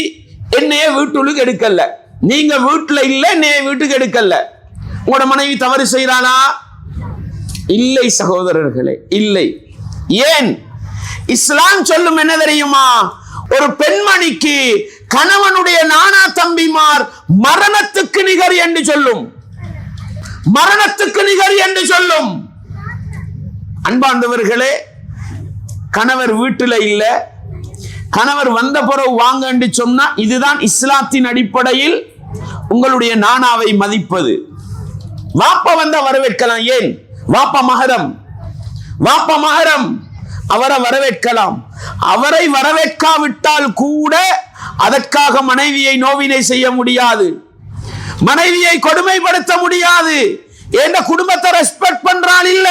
என்னைய வீட்டுக்கு எடுக்கல, நீங்க வீட்டுல இல்ல, என்னைய வீட்டுக்கு எடுக்கல. உங்களோட மனைவி தவறு செய்யறானா? இல்லை சகோதரர்களே, இல்லை. ஏன்? இஸ்லாம் சொல்லும் என்ன தெரியுமா? ஒரு பெண்மணிக்கு கணவனுடைய நானா தம்பிமார் மரணத்துக்கு நிகர் என்று சொல்லும், மரணத்துக்கு நிகர் என்று சொல்லும். அன்பார்ந்தவர்களே, கணவர் வீட்டுல இல்ல, கணவர் வந்த பிறகு வாங்க என்று சொன்னா இதுதான் இஸ்லாத்தின் அடிப்படையில் உங்களுடைய நானாவை மதிப்பது. வாப்பா வந்தா வரவேற்கலாம். ஏன்? வாப்பா மஹரம், வாப்பா மஹரம், அவரை வரவேற்கலாம். அவரை வரவேற்காவிட்டால் கூட அதற்காக மனைவியை நோவினை செய்ய முடியாது, மனைவியை கொடுமைப்படுத்த முடியாது. என்ற குடும்பத்தை ரெஸ்பெக்ட் பண்றாள் இல்ல,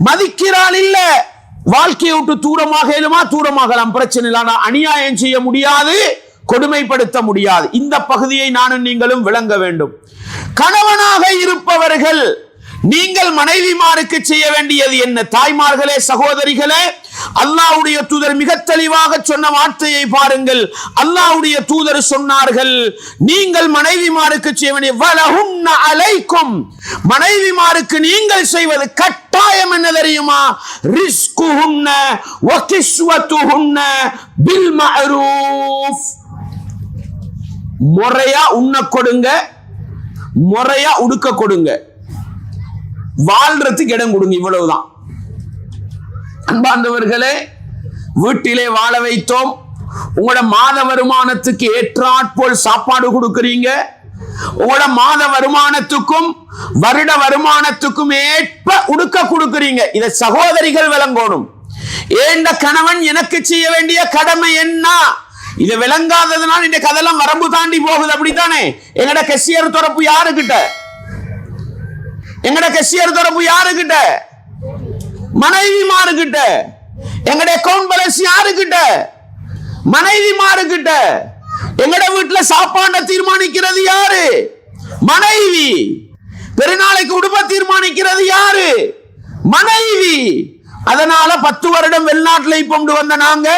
மதிக்கிறாள் இல்ல, வாழ்க்கையை விட்டு தூரமாக இயலுமா? தூரமாகலாம், பிரச்சனை இல்லை. அநியாயம் செய்ய முடியாது, கொடுமைப்படுத்த முடியாது. இந்த பகுதியை நானும் நீங்களும் விளங்க வேண்டும். கணவனாக இருப்பவர்கள் நீங்கள் மனைவிமாருக்கு செய்ய வேண்டியது என்ன? தாய்மார்களே, சகோதரிகளே, அல்லாஹ்வுடைய தூதர் மிக தெளிவாக சொன்ன வார்த்தையை பாருங்கள். அல்லாஹ்வுடைய தூதர் சொன்னார்கள், நீங்கள் மனைவிமாருக்கு செய்ய வேண்டிய வலஹுன்ன அலைக்கும், மனைவிமாருக்கு நீங்கள் செய்வது கட்டாயம் என்ன தெரியுமா? ரிஸ்குஹுன்ன வ கிஸ்வத்துஹுன்ன பில் மஅரூஃப், முறையா உண்ண கொடுங்க, முறையா உடுக்க கொடுங்க, வாழ்றதுக்கு இடம் கொடுங்க, இவ்வளவுதான். அன்பார்ந்தவர்களே, வீட்டிலே வாழ வைத்தோம், உங்களோட மாத வருமானத்துக்கு ஏற்றாற்போல் சாப்பாடு கொடுக்கிறீங்க, உங்களோட மாத வருமானத்துக்கும் வருட வருமானத்துக்கும் ஏற்ப உடுக்க கொடுக்கிறீங்க. இதை சகோதரிகள் விளங்கணும். ஏண்ட கணவன் எனக்கு செய்ய வேண்டிய கடமை என்ன? இதை விளங்காததுனால இந்த கதெல்லாம் வரம்பு தாண்டி போகுது. அப்படித்தானே? எங்கட கெசியர் தொடர்பு யாருக்கிட்ட? எங்கட கெசியர் தொடர்பு யாருக்கிட்ட? மனைவிமாருக்கிட்ட. எங்கட அக்கவுண்ட் பேலன்ஸ் யாருக்கிட்ட? மனைவிமாருக்கிட்ட. எங்கட வீட்டுல சாப்பாட தீர்மானிக்கிறது யாரு? மனைவி. பெருநாளைக்கு உடுப்ப தீர்மானிக்கிறது யாரு? மனைவி. அதனால 10 வருடம் வெளிநாட்டில் கொண்டு வந்த நாங்க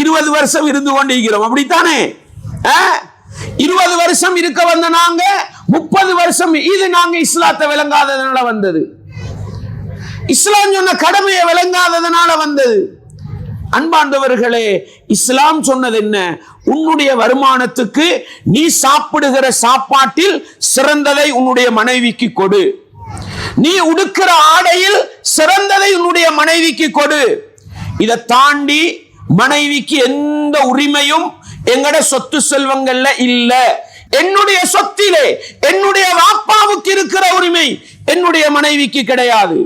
20 வருஷம் இருந்து கொண்டிருக்கிறோம். அப்படித்தானே? 20 வருஷம் இருக்க வந்த நாங்க 30 வருஷம். இது நாங்க இஸ்லாத்தை விளங்காததுனால வந்தது, இஸ்லாம் சொன்ன கடமையை விளங்காததுனால வந்தது. அன்பார்ந்தவர்களே, இஸ்லாம் சொன்னது என்ன? உன்னுடைய வருமானத்துக்கு நீ சாப்பிடுகிற சாப்பாட்டில் சிறந்ததை உன்னுடைய மனைவிக்கு கொடு, நீ உடுக்கிற ஆடையில் சிறந்ததை உன்னுடைய மனைவிக்கு கொடு. இதை தாண்டி மனைவிக்கு எந்த உரிமையும் எங்கட சொத்து செல்வங்கள்ல இல்ல. என்னுடைய சொத்திலே என்னுடைய வாப்பாவுக்கு இருக்கிற உரிமை என்னுடைய மனைவிக்கு கிடையாது,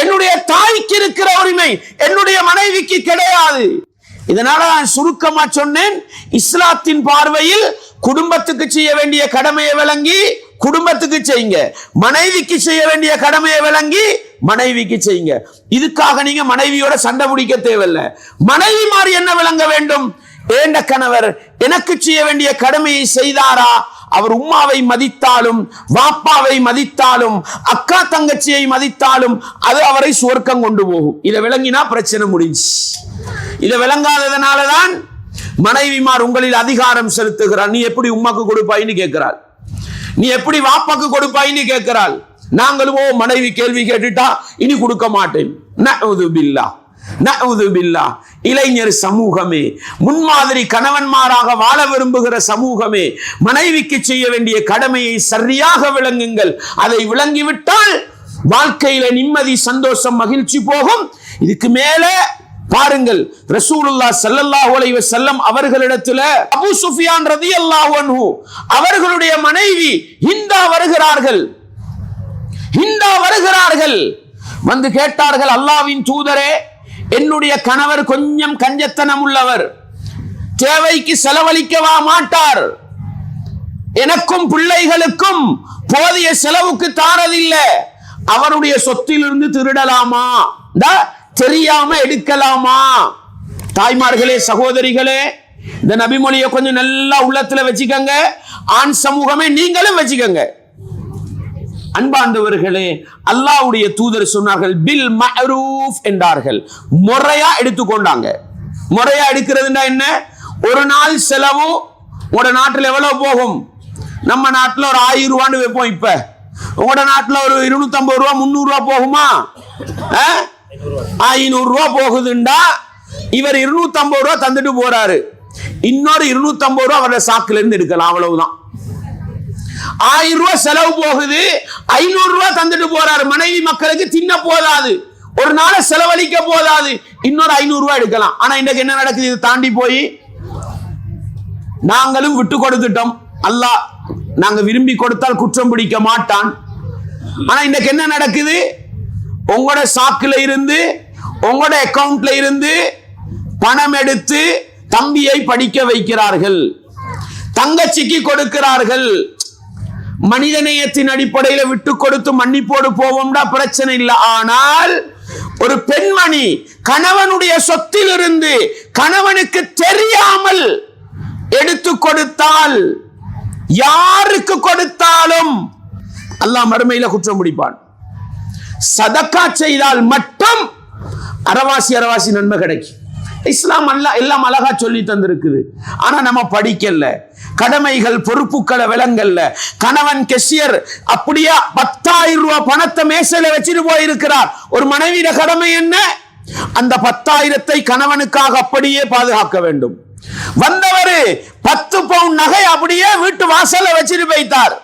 என்னுடைய தாய்க்கு இருக்கிற உரிமை என்னுடைய மனைவிக்கு கிடையாது. இதனால நான் சுருக்கமா சொன்னேன், இஸ்லாத்தின் பார்வையில் குடும்பத்துக்கு செய்ய வேண்டிய கடமையை விளங்கி குடும்பத்துக்கு செய்யுங்க, மனைவிக்கு செய்ய வேண்டிய கடமையை விளங்கி மனைவிக்கு செய்யுங்க. இதுக்காக நீங்க மனைவியோட சண்டை பிடிக்க தேவையில்லை. மனைவி மாறி என்ன விளங்க வேண்டும்? ஏண்ட கணவர் எனக்கு செய்ய வேண்டிய கடமையை செய்தாரா? அவர் உம்மாவை மதித்தாலும் வாப்பாவை மதித்தாலும் அக்கா தங்கச்சியை மதித்தாலும் அது அவரை சுவர்க்கம் கொண்டு போகும். இதை விளங்கினா பிரச்சனை முடிஞ்சு. இதை விளங்காததனாலதான் மனைவிமார் உங்களில் அதிகாரம் செலுத்துகிறார். நீ எப்படி உம்மாக்கு கொடுப்பாயின்னு கேட்கிறாள், நீ எப்படி வாப்பாக்கு கொடுப்பாயின்னு கேட்கிறாள். நாங்களும் மனைவி கேள்வி கேட்டுட்டா இனி கொடுக்க மாட்டேன். நஅூது பில்லாஹ், நஅூது பில்லாஹ். இளைஞர் சமூகமே, முன்மாதிரி கணவன்மாராக வாழ விரும்புகிற சமூகமே, மனைவிக்கு செய்ய வேண்டிய கடமையை சரியாக விளங்குங்கள். அதை விளங்கிவிட்டால் வாழ்க்கையில நிம்மதி, சந்தோஷம், மகிழ்ச்சி போகும். இதுக்கு மேல பாருங்கள், ரசூலுல்லாஹ் ஸல்லல்லாஹு அலைஹி வஸல்லம் அவர்களிடத்துல அபூ சுஃபியான் ரலியல்லாஹு அன்ஹு அவர்களுடைய மனைவி ஹிந்தா வருகிறார்கள். ஹிந்தா வருகிறார்கள், வந்து கேட்டார்கள், அல்லாஹ்வின் தூதரே, என்னுடைய கணவர் கொஞ்சம் கஞ்சத்தனம் உள்ளவர், தேவைக்கு செலவழிக்கவா மாட்டார், எனக்கும் பிள்ளைகளுக்கும் போதிய செலவுக்கு தாரதில்லை. அவருடைய சொத்திலிருந்து திருடலாமா, தெரியாம எடுக்கலாமா? தாய்மார்களே, சகோதரிகளே, இந்த நபிமொழியை கொஞ்சம் நல்லா உள்ளத்துல வச்சுக்கங்க. ஆண் சமூகமே நீங்களும் வச்சுக்கங்க. அன்பாண்டவர்களே, அல்லாஹ்வுடைய தூதர் சொன்னார்கள் பில் மஅரூஃப் என்றார்கள். முறையா எடுத்துக்கொண்டாங்க. முறையா எடுக்கிறதுனா என்ன? ஒரு நாள் செலவு உங்களோட நாட்டில் எவ்வளவு போகும்? நம்ம நாட்டில் ஒரு 1000 ரூபான்னு வைப்போம். இப்ப உங்களோட நாட்டில் ஒரு 250 ரூபா 300 ரூபா போகுமா? 500 ரூபா போகுதுண்டா இவர் 250 ரூபா தந்துட்டு போறாரு. இன்னொரு 250 ரூபா அவரோட சாக்குல இருந்து எடுக்கலாம். அவ்வளவுதான். 1000 ரூபா செலவு போகுது, 500 ரூபா தந்துட்டு போறாரு. மனைவி மக்களுக்கு தின்ன போதாது, ஒரு நாளை செலவழிக்க போதாது, இன்னொரு 500 ரூபா எடுக்கலாம். ஆனா இன்னைக்கு என்ன நடக்குது? இது தாண்டி போய் நாங்களும் விட்டு கொடுத்துட்டோம். அல்லாஹ் நாங்க விரும்பி கொடுத்தால் குற்றம் பிடிக்க மாட்டான். ஆனா இன்னைக்கு என்ன நடக்குது? உங்களோட சாக்குல இருந்து, உங்களோட அக்கவுண்ட்ல இருந்து பணம் எடுத்து தம்பியை படிக்க வைக்கிறார்கள், தங்கச்சிக்கு கொடுக்கிறார்கள். மனிதநேயத்தின் அடிப்படையில் விட்டு கொடுத்து மன்னிப்போடு போவோம்டா, பிரச்சனை இல்லை. ஆனால் ஒரு பெண்மணி கணவனுடைய சொத்திலிருந்து கணவனுக்கு தெரியாமல் எடுத்து கொடுத்தால், யாருக்கு கொடுத்தாலும் அல்லாஹ் மறுமையில குற்றம் முடிப்பான். சதக்கா செய்தால் மட்டும் அரவாசி நன்மை கிடைக்கும். இஸ்லாம் எல்லாம் அழகா சொல்லி தந்திருக்குது. ஆனா நம்ம படிக்கல, கடமைகள் பொறுப்புக்களை விளங்கல்ல. கணவன் கெஷியர் அப்படியே 10,000 ரூபாய் பணத்தை மேசையில வச்சுட்டு போயிருக்கிறார். ஒரு மனைவியிட கடமை என்ன? அந்த 10,000 கணவனுக்காக அப்படியே பாதுகாக்க வேண்டும். வந்தவர் 10 பவுன் நகை அப்படியே வீட்டு வாசல்ல வச்சுட்டு போயிட்டார்,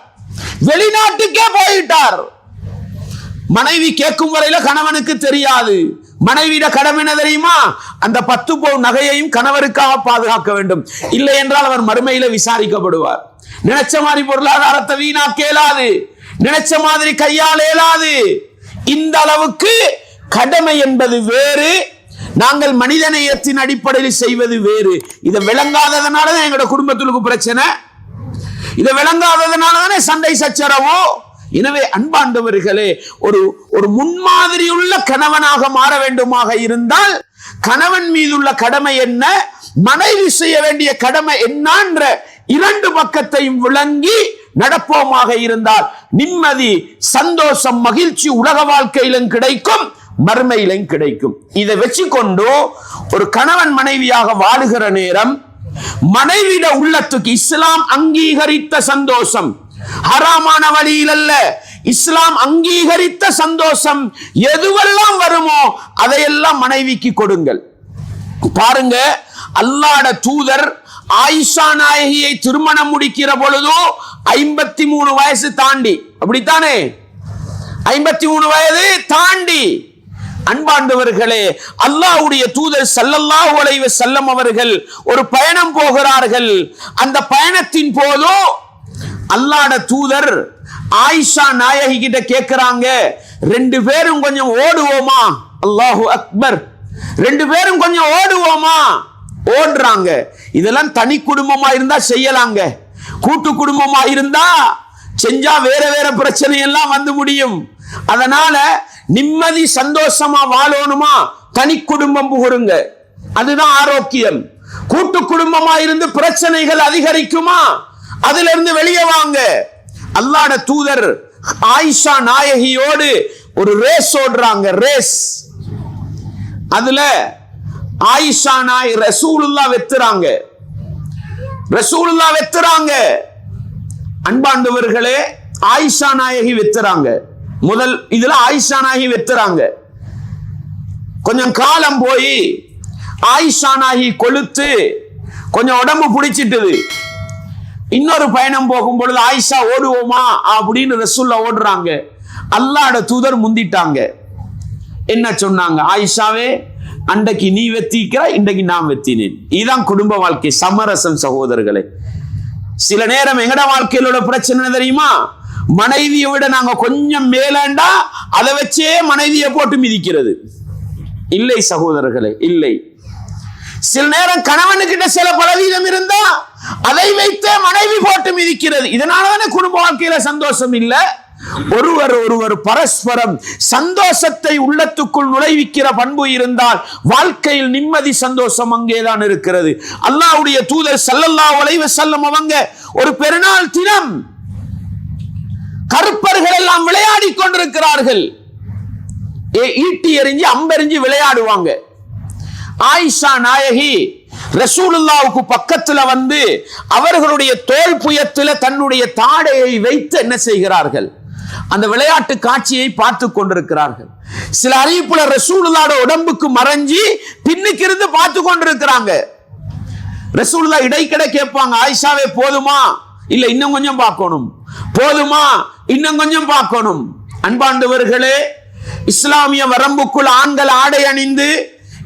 வெளிநாட்டுக்கே போயிட்டார். மனைவி கேட்கும் வரையில கணவனுக்கு தெரியாது. மனைவியிட கடமை என்ன தெரியுமா? அந்த 10 பவுன் நகையையும் கணவருக்காக பாதுகாக்க வேண்டும். இல்லை என்றால் அவர் மறுமையில விசாரிக்கப்படுவார். நினைச்ச மாதிரி பொருளாதாரத்தை வீணாக்க இயலாது, நினைச்ச மாதிரி கையால் இயலாது. இந்த அளவுக்கு கடமை என்பது வேறு, நாங்கள் மனிதநேயத்தின் அடிப்படையில் செய்வது வேறு. இதை விளங்காததுனாலதான் எங்களோட குடும்பத்துக்கு பிரச்சனை, இதை விளங்காததுனாலதானே சண்டை சச்சரவோ. எனவே அன்பாண்டவர்களே, ஒரு முன்மாதிரியுள்ள கணவனாக மாற வேண்டுமாக இருந்தால் கணவன் மீதுள்ள கடமை என்ன, மனைவி செய்ய வேண்டிய கடமை என்னன்ற 2 பக்கத்தையும் விளங்கி நடப்போமாக இருந்தால் நிம்மதி, சந்தோஷம், மகிழ்ச்சி உலக வாழ்க்கையிலும் கிடைக்கும், மறுமையிலும் கிடைக்கும். இதை வச்சுக்கொண்டு ஒரு கணவன் மனைவியாக வாழுகிற நேரம் மனைவிட உள்ளத்துக்கு இஸ்லாம் அங்கீகரித்த சந்தோஷம், ஹராமான வழியில் அல்ல, இஸ்லாம் அங்கீகரித்த சந்தோஷம் எதுவெல்லாம் வருமோ அதையெல்லாம் மனைவிக்கு கொடுங்கள். பாருங்க, அல்லாஹ்வுடைய தூதர் ஆயிஷா நாயகியை திருமணம் முடிக்கிற பொழுதோ 53 வயசு தாண்டி, அப்படித்தானே? 53 வயது தாண்டி. அன்பாண்டவர்களே, அல்லாஹ்வுடைய தூதர் ஸல்லல்லாஹு அலைஹி வஸல்லம் அவர்கள் ஒரு பயணம் போகிறார்கள். அந்த பயணத்தின் போதோ அல்லாஹ்வுடைய தூதர் ஆயிஷா நாயகி கிட்ட கேட்கிறாங்க, 2 பேரும் கொஞ்சம் ஓடுவோமா? அல்லாஹு அக்பர். 2 பேரும் கொஞ்சம் ஓடுவோமா? ஓடுறாங்க. இதெல்லாம் தனி குடும்பமா இருந்தா செய்யலாங்க, கூட்டு குடும்பமா இருந்தா செஞ்சா வேற வேற பிரச்சனை எல்லாம் வந்து முடியும். அதனால நிம்மதி சந்தோஷமா வாழணுமா, தனி குடும்பம் புகுருங்க, அதுதான் ஆரோக்கியம். கூட்டு குடும்பமா இருந்து பிரச்சனைகள் அதிகரிக்குமா, அதுல இருந்து வெளியே வாங்க. அல்லாஹ்வுடைய தூதர் ஆயிஷா நாயகியோடு ஒரு ரேஸ் ஓடுறாங்க, ரேஸ். அதுல ஆயிஷா நாய் ரசூலுல்லாஹ் வெத்துறாங்க, ரசூலுல்லாஹ் வெத்துறாங்க. அன்பாண்டவர்களே, ஆயிஷா நாயகி வெத்துறாங்க. முதல் இதுல ஆயிஷா நாயகி வெத்துறாங்க. கொஞ்சம் காலம் போய் ஆயிஷா நாயகி கொளுத்து கொஞ்சம் உடம்பு பிடிச்சிட்டுது. இன்னொரு பயணம் போகும் பொழுது ஆயிஷா ஓடுவோமா அப்படின்னு ரசூலுல்லாஹ் ஓடுறாங்க. அல்லாஹ்வுடைய தூதர் முந்திட்டாங்க. என்ன சொன்னாங்க? ஆயிஷாவே, அன்றைக்கு நீ வெத்திக்கிறாய், இன்றைக்கு நான் வெத்தினேன். இதுதான் குடும்ப வாழ்க்கை, சமரசம். சகோதரர்களே, சில நேரம் எங்கட வாழ்க்கையிலோட பிரச்சனை தெரியுமா? மனைவியை விட நாங்க கொஞ்சம் மேலண்டா அதை வச்சே மனைவியை போட்டு மிதிக்கிறது. இல்லை சகோதரர்களே, இல்லை. சில நேரம் கணவனுக்கிட்ட சில பலவீனம் இருந்தா அதை வைத்தே மனைவி போட்டு மிதிக்கிறது. இதனாலதானே குடும்ப வாழ்க்கையில சந்தோஷம் இல்ல. ஒருவர் பரஸ்பரம் சந்தோஷத்தை உள்ளத்துக்குள் நுழைவிக்கிற பண்பு இருந்தால் வாழ்க்கையில் நிம்மதி சந்தோஷம் அங்கேதான் இருக்கிறது. அல்லாஹ்வுடைய தூதர் ஸல்லல்லாஹு அலைஹி வஸல்லம் அவங்க ஒரு பெருநாள் தினம் கருப்பர்கள் எல்லாம் விளையாடி கொண்டிருக்கிறார்கள். ஈட்டி எறிஞ்சு அம்பெறிஞ்சு விளையாடுவாங்க. ஆயிஷா நாயகி ரசூலுல்லாஹ்வுக்கு பக்கத்துல வந்து அவர்களுடைய தோள் புயத்துல தன்னுடைய தாடையை வைத்து என்ன செய்கிறார்கள், அந்த விளையாட்டு காட்சியை பார்த்து கொண்டிருக்கிறார்கள். சில அறிவிப்புல ரசூலுல்லாஹ்வோட உடம்புக்கு மறைஞ்சி பின்னுக்கு இருந்து பார்த்து கொண்டிருக்கிறாங்க. ரசூலுல்லாஹ் இடைக்கிட கேட்பாங்க, ஆயிஷாவே போதுமா, இல்ல இன்னும் கொஞ்சம் பார்க்கணும், போதுமா இன்னும் கொஞ்சம் பார்க்கணும். அன்பாண்டவர்களே, இஸ்லாமிய வரம்புக்குள் ஆண்கள் ஆடை அணிந்து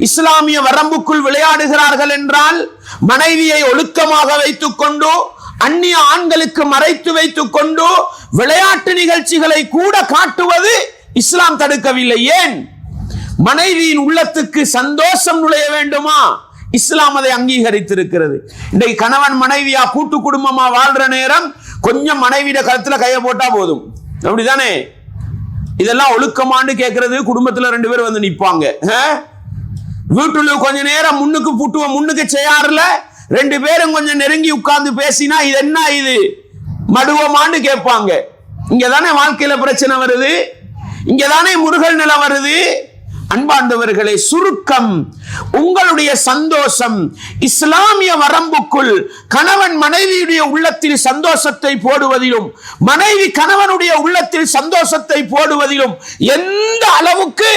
இஸ்லாமிய வரம்புக்குள் விளையாடுகிறார்கள் என்றால் மனைவியை ஒழுக்கமாக வைத்துக் கொண்டு அந்நிய ஆண்களுக்கு மறைத்து வைத்துக் கொண்டு விளையாட்டு நிகழ்ச்சிகளை கூட காட்டுவது இஸ்லாம் தடுக்கவில்லை. ஏன்? மனைவியின் உள்ளத்துக்கு சந்தோஷம் நுழைய வேண்டுமா? இஸ்லாம் அதை அங்கீகரித்திருக்கிறது. இன்றைக்கு கணவன் மனைவியா கூட்டு குடும்பமா வாழ்ற நேரம் கொஞ்சம் மனைவியோட கருத்துல கைய போட்டா போதும், அப்படிதானே? இதெல்லாம் ஒழுக்கமான்னு கேட்கறது குடும்பத்துல 2 பேர் வந்து நிப்பாங்க. வீட்டுல கொஞ்ச நேரம் முன்னுக்கு செய்யாறுல 2 பேரும் கொஞ்சம் நெருங்கி உட்கார்ந்து பேசினா இது என்ன, இது மடுவமான்னு கேட்பாங்க. இங்கதானே வாழ்க்கையில பிரச்சனை வருது, இங்கதானே முருகல் நிலை வருது. அன்பார்ந்தவர்களே, சுருக்கம், உங்களுடைய சந்தோஷம் இஸ்லாமிய வரம்புக்குள் கணவன் மனைவியுடைய உள்ளத்தில் சந்தோஷத்தை போடுவதிலும் மனைவி கணவனுடைய உள்ளத்தில் சந்தோஷத்தை போடுவதிலும் எந்த அளவுக்கு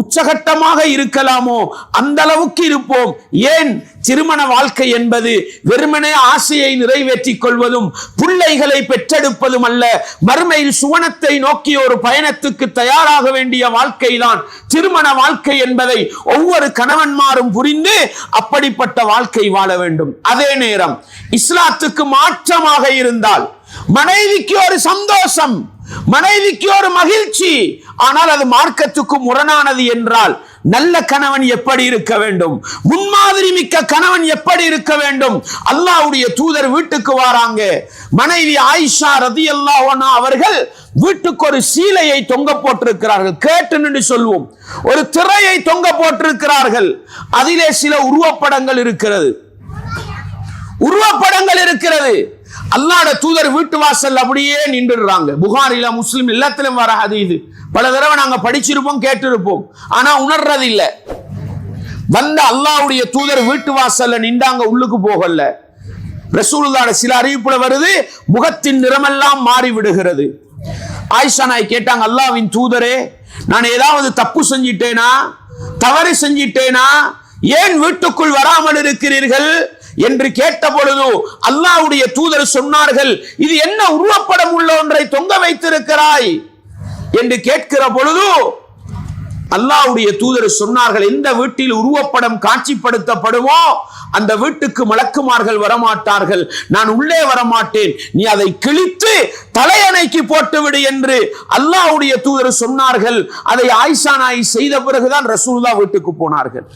உச்சகட்டமாக இருக்கலாமோ அந்த அளவுக்கு இருப்போம். ஏன்? திருமண வாழ்க்கை என்பது வெறுமனே ஆசையை நிறைவேற்றிக் கொள்வதும் பிள்ளைகளை பெற்றெடுப்பதும் அல்ல, மறுமையில் சுவனத்தை நோக்கிய ஒரு பயணத்துக்கு தயாராக வேண்டிய வாழ்க்கை தான் திருமண வாழ்க்கை என்பதை ஒவ்வொரு கணவன்மாரும் புரிந்து அப்படிப்பட்ட வாழ்க்கை வாழ வேண்டும். அதே நேரம் இஸ்லாத்துக்கு மாற்றமாக இருந்தால் மனைவிக்கு ஒரு சந்தோஷம், மனைவிக்கு ஒரு மகிழ்ச்சி, ஆனால் அது மார்க்கத்துக்கு முரணானது என்றால் நல்ல கணவன் எப்படி இருக்க வேண்டும், முன்மாதிரி மிக்க கணவன் எப்படி இருக்க வேண்டும்? அல்லாஹ்வுடைய தூதர் வீட்டுக்கு வராங்க. மனைவி ஆயிஷா ரலியல்லாஹு அன்ஹா அவர்கள் வீட்டுக்கு ஒரு சீலையை தொங்க போட்டிருக்கிறார்கள். கேட்டு நின்று சொல்வோம், ஒரு திரையை தொங்க போட்டிருக்கிறார்கள். அதிலே சில உருவப்படங்கள் இருக்கிறது. அல்லாஹ்வுடைய தூதர் வீட்டு வாசல் அப்படியே நின்றுறாங்க. புகாரில முஸ்லிம் எல்லாத்திலும் வர ஹதீஸ். பல தடவை நாங்க படிச்சிருப்போம், கேட்டிருப்போம், ஆனா உணர்றது இல்ல. வந்த அல்லாஹ்வுடைய தூதர் வீட்டு வாசல்ல நின்றாங்க, உள்ளுக்கு போகல. ரசூலுல்லாஹ் சில அறிவிப்புல வருது, முகத்தின் நிறமெல்லாம் மாறி விடுகிறது. ஆயிஷா நாய் கேட்டாங்க, அல்லாஹ்வின் தூதரே, நான் ஏதாவது தப்பு செஞ்சிட்டேனா, தவறு செஞ்சிட்டேனா, ஏன் வீட்டுக்குள் வராமல் இருக்கிறீர்கள் என்று கேட்ட பொழுது அல்லாஹ்வுடைய தூதர் சொன்னார்கள், இது என்ன உருவப்படம் உள்ள ஒன்றை தொங்க வைத்திருக்கிறாய் என்று கேட்கிற பொழுது அல்லாஹ்வுடைய தூதர் சொன்னார்கள், எந்த வீட்டில் உருவப்படம் காட்சிப்படுத்தப்படுமோ அந்த வீட்டுக்கு மலக்குமார்கள் வரமாட்டார்கள், நான் உள்ளே வரமாட்டேன், நீ அதை கிழித்து தலையணைக்கு போட்டுவிடு என்று அல்லாஹ்வுடைய தூதர் சொன்னார்கள். அதை ஆயிஷா நாயகி செய்த பிறகுதான் ரசூலுல்லாஹ் வீட்டுக்கு போனார்கள்.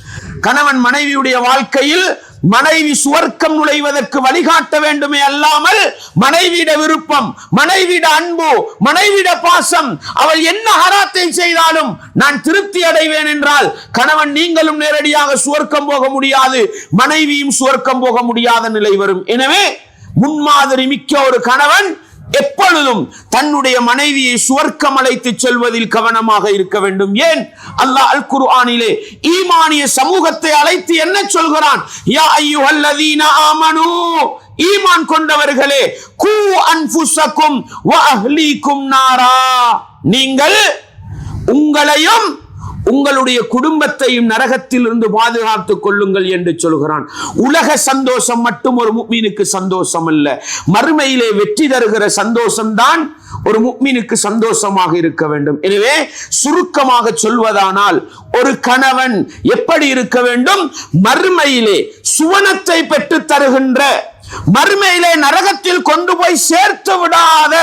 கணவன் மனைவியுடைய வாழ்க்கையில் மனைவி சுவர்க்கம் நுழைவதற்கு வழிகாட்ட வேண்டுமே அல்லாமல் மனைவியிட விருப்பம், மனைவியிட அன்பு, மனைவியிட பாசம், அவள் என்ன ஹராத்தை செய்தாலும் நான் திருப்தி அடைவேன் என்றால் கணவன் நீங்களும் நேரடியாக சுவர்க்கம் போக முடியாது, மனைவியும் சுவர்க்கம் போக முடியாத நிலை வரும். எனவே முன்மாதிரி மிக்க ஒரு கணவன் எப்பொழுதும் தன்னுடைய மனைவியை சுவர்க்கம் அழைத்து செல்வதில் கவனமாக இருக்க வேண்டும். ஏன்? அல்லாஹ் அல் குர்ஆனிலே ஈமானிய சமூகத்தை அழைத்து என்ன சொல்கிறான்? யா அய்யுஹல்லதீன ஆமனூ, ஈமான் கொண்டவர்களே, கூ அன்ஃபுஸக்கும் வ அஹ்லீக்கும் நாரா, நீங்கள் உங்களையும் உங்களுடைய குடும்பத்தையும் நரகத்தில் இருந்து பாதுகாத்துக் கொள்ளுங்கள் என்று சொல்கிறான். உலக சந்தோஷம் மட்டும் ஒரு முஃமினுக்கு சந்தோஷம் அல்ல, மறுமையிலே வெற்றி தருகிற சந்தோஷம் தான் ஒரு முஃமினுக்கு சந்தோஷமாக இருக்க வேண்டும். எனவே சுருக்கமாக சொல்வதானால் ஒரு கணவன் எப்படி இருக்க வேண்டும்? மறுமையிலே சுவனத்தை பெற்று தருகின்ற, மறுமையிலே நரகத்தில் கொண்டு போய் சேர்த்து விடாத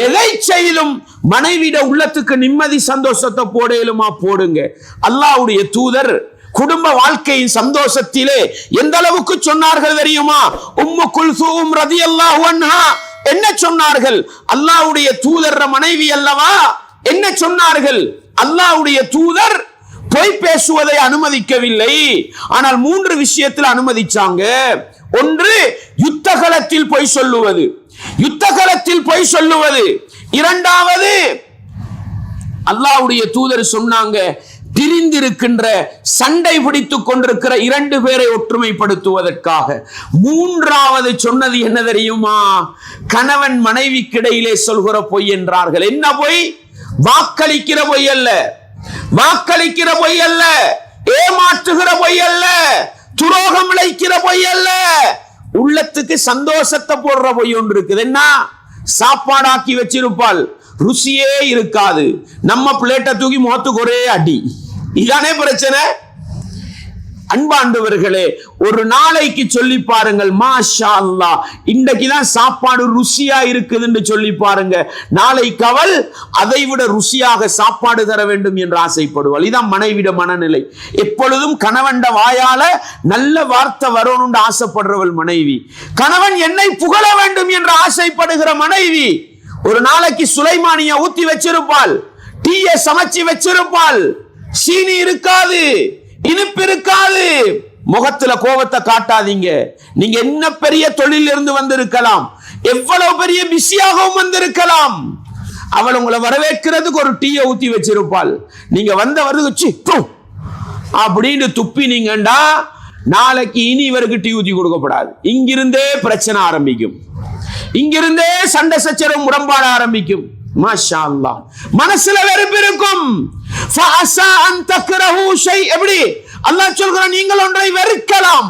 எதை செய்தும் மனைவிட உள்ளத்துக்கு நிம்மதி சந்தோஷத்தை போடலுமா போடுங்க. அல்லாஹ்வுடைய தூதர் குடும்ப வாழ்க்கையின் சந்தோஷத்திலே எந்த அளவுக்கு சொன்னார்கள் தெரியுமா? உம்மு குல்சூம் ரலியல்லாஹு அன்ஹா என்ன சொன்னார்கள்? அல்லாஹ்வுடைய தூதர் மனைவி அல்லவா, என்ன சொன்னார்கள்? அல்லாஹ்வுடைய தூதர் பொய் பேசுவதை அனுமதிக்கவில்லை, ஆனால் 3 விஷயத்தில் அனுமதிச்சாங்க. ஒன்று, யுத்தகலத்தில் பொய் சொல்லுவது, யுத்தகலத்தில் பொய் சொல்லுவது. இரண்டாவது, அல்லாஹ்வுடைய தூதர் சொன்னாங்க, பிரிந்திருக்கின்ற சண்டை பிடித்துக் கொண்டிருக்கிற 2 பேரை ஒற்றுமைப்படுத்துவதற்காக. மூன்றாவது சொன்னது என்ன தெரியுமா? கணவன் மனைவிக்கிடையிலே சொல்கிற பொய் என்றார்கள். என்ன பொய்? வாக்களிக்கிற பொய் அல்ல, வாக்களிக்கிற பொய் அல்ல, ஏமாற்றுகிற பொய் அல்ல, துரோகம் இழைக்கிற பொய் அல்ல, உள்ளத்துக்கு சந்தோஷத்தை போடுற பொய் ஒன்று இருக்குது. என்ன? சாப்பாடாக்கி வச்சிருப்பாள், ருசியே இருக்காது, நம்ம பிளேட்டை தூக்கி முகத்துக்கு ஒரே அடி. இதானே பிரச்சனை. அன்பாண்டவர்களே, ஒரு நாளைக்கு சொல்லி பாருங்கள், மாஷா அல்லாஹ் இன்றைக்குதான் சாப்பாடு ருசியா இருக்குதுன்னு சொல்லி பாருங்க, நாளைக்கு அவள் அதை விட ருசியாக சாப்பாடு தர வேண்டும் என்று ஆசைப்படுவாள். இதான் மனைவிட மனநிலை. எப்பொழுதும் கணவன் வாயால நல்ல வார்த்தை வரணும்னு ஆசைப்படுறவள் மனைவி. கணவன் என்னை புகழ வேண்டும் என்று ஆசைப்படுகிற மனைவி. ஒரு நாளைக்கு சுலைமானிய ஊத்தி வச்சிருப்பாள், டீயை சமைச்சு வச்சிருப்பாள், சீனி இருக்காது, இனிப்பு இருக்காது. முகத்துல கோபத்தை காட்டாதீங்க. நீங்க என்ன பெரிய தொழில் இருந்து வந்திருக்கலாம், எவ்வளவு பெரிய பிஸியாகவும் வந்திருக்கலாம். அவள் உங்களை வரவேற்கிறதுக்கு ஒரு டீயை ஊத்தி வச்சிருப்பாள். நீங்க வந்த வருது அப்படின்னு துப்பினீங்கண்டா, நாளைக்கு இனி இவருக்கு டீ ஊத்தி கொடுக்கப்படாது. இங்கிருந்தே பிரச்சனை ஆரம்பிக்கும், இங்கிருந்தே சண்டை சச்சரவு முரண்பாடு ஆரம்பிக்கும். மாஷா அல்லாஹ், மனசுல வெறுப்பு இருக்கும். எப்படி அல்லாஹ் சொல்கிறான், நீங்கள் ஒன்றை வெறுக்கலாம்,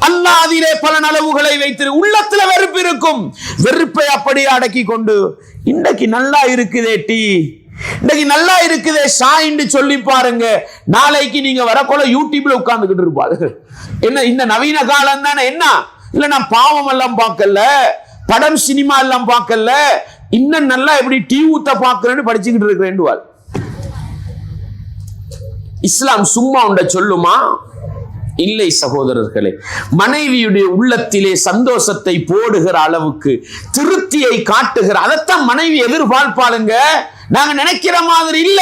அல்லாஹ் அதிலே பல நலவுகளை வைத்து உள்ளத்துல வெறுப்பு இருக்கும். வெறுப்பை அப்படியே அடக்கி கொண்டு, இன்றைக்கு நல்லா இருக்குதே டீ, இன்னைக்கு நல்லா இருக்குதே சாயின்னு சொல்லி பாருங்க, நாளைக்கு நீங்க வரக்குள்ள யூடியூப்ல உட்கார்ந்துகிட்டு இருப்பாரு. என்ன இந்த நவீன காலம் தானே, என்ன இல்ல நான் பாவம் எல்லாம் பார்க்கல, படம் சினிமா எல்லாம் பார்க்கல, இன்னும் நல்லா எப்படி டீ ஊத்த பார்க்கிறேன்னு படிச்சுக்கிட்டு இருக்கிறேன். இஸ்லாம் சும்மா உண்ட சொல்லுமா? இல்லை சகோதரர்களே. மனைவியுடைய உள்ளத்திலே சந்தோஷத்தை போடுகிற அளவுக்கு திருப்தியை காட்டுகிற, அதைத்தான் மனைவி எதிர்பார்ப்பாளுங்க. நாங்க நினைக்கிற மாதிரி இல்ல.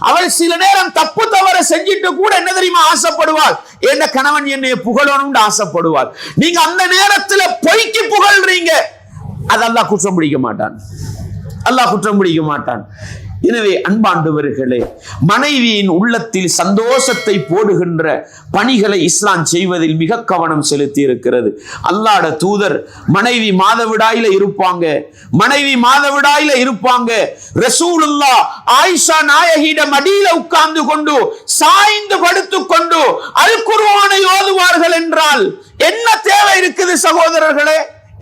அவள் சில நேரம் தப்பு தவற செஞ்சிட்டு கூட என்ன தெரியுமா ஆசைப்படுவாள், என்ன கணவன் என்னை புகழணும்னு ஆசைப்படுவாள். நீங்க அந்த நேரத்துல பொய்க்கு புகழ்றீங்க, அது அல்லாஹ் குற்றம் பிடிக்க மாட்டான், அல்லாஹ் குற்றம் பிடிக்க மாட்டான். எனவே அன்பாண்டவர்களே, மனைவியின் உள்ளத்தில் சந்தோஷத்தை போடுகின்ற பணிகளை இஸ்லாம் செய்வதில் மிக கவனம் செலுத்தி இருக்கிறது. அல்லாஹ்ட தூதர் மனைவி மாதவிடாயில இருப்பாங்க, மனைவி மாதவிடாயில இருப்பாங்க. ரசூலுல்லாஹ் ஆயிஷா நாயகியிட மடியில உட்கார்ந்து கொண்டு சாய்ந்து படுத்துக் கொண்டு அல் குர்ஆனை ஓதுவார்கள் என்றால் என்ன தேவை இருக்குது சகோதரர்களே?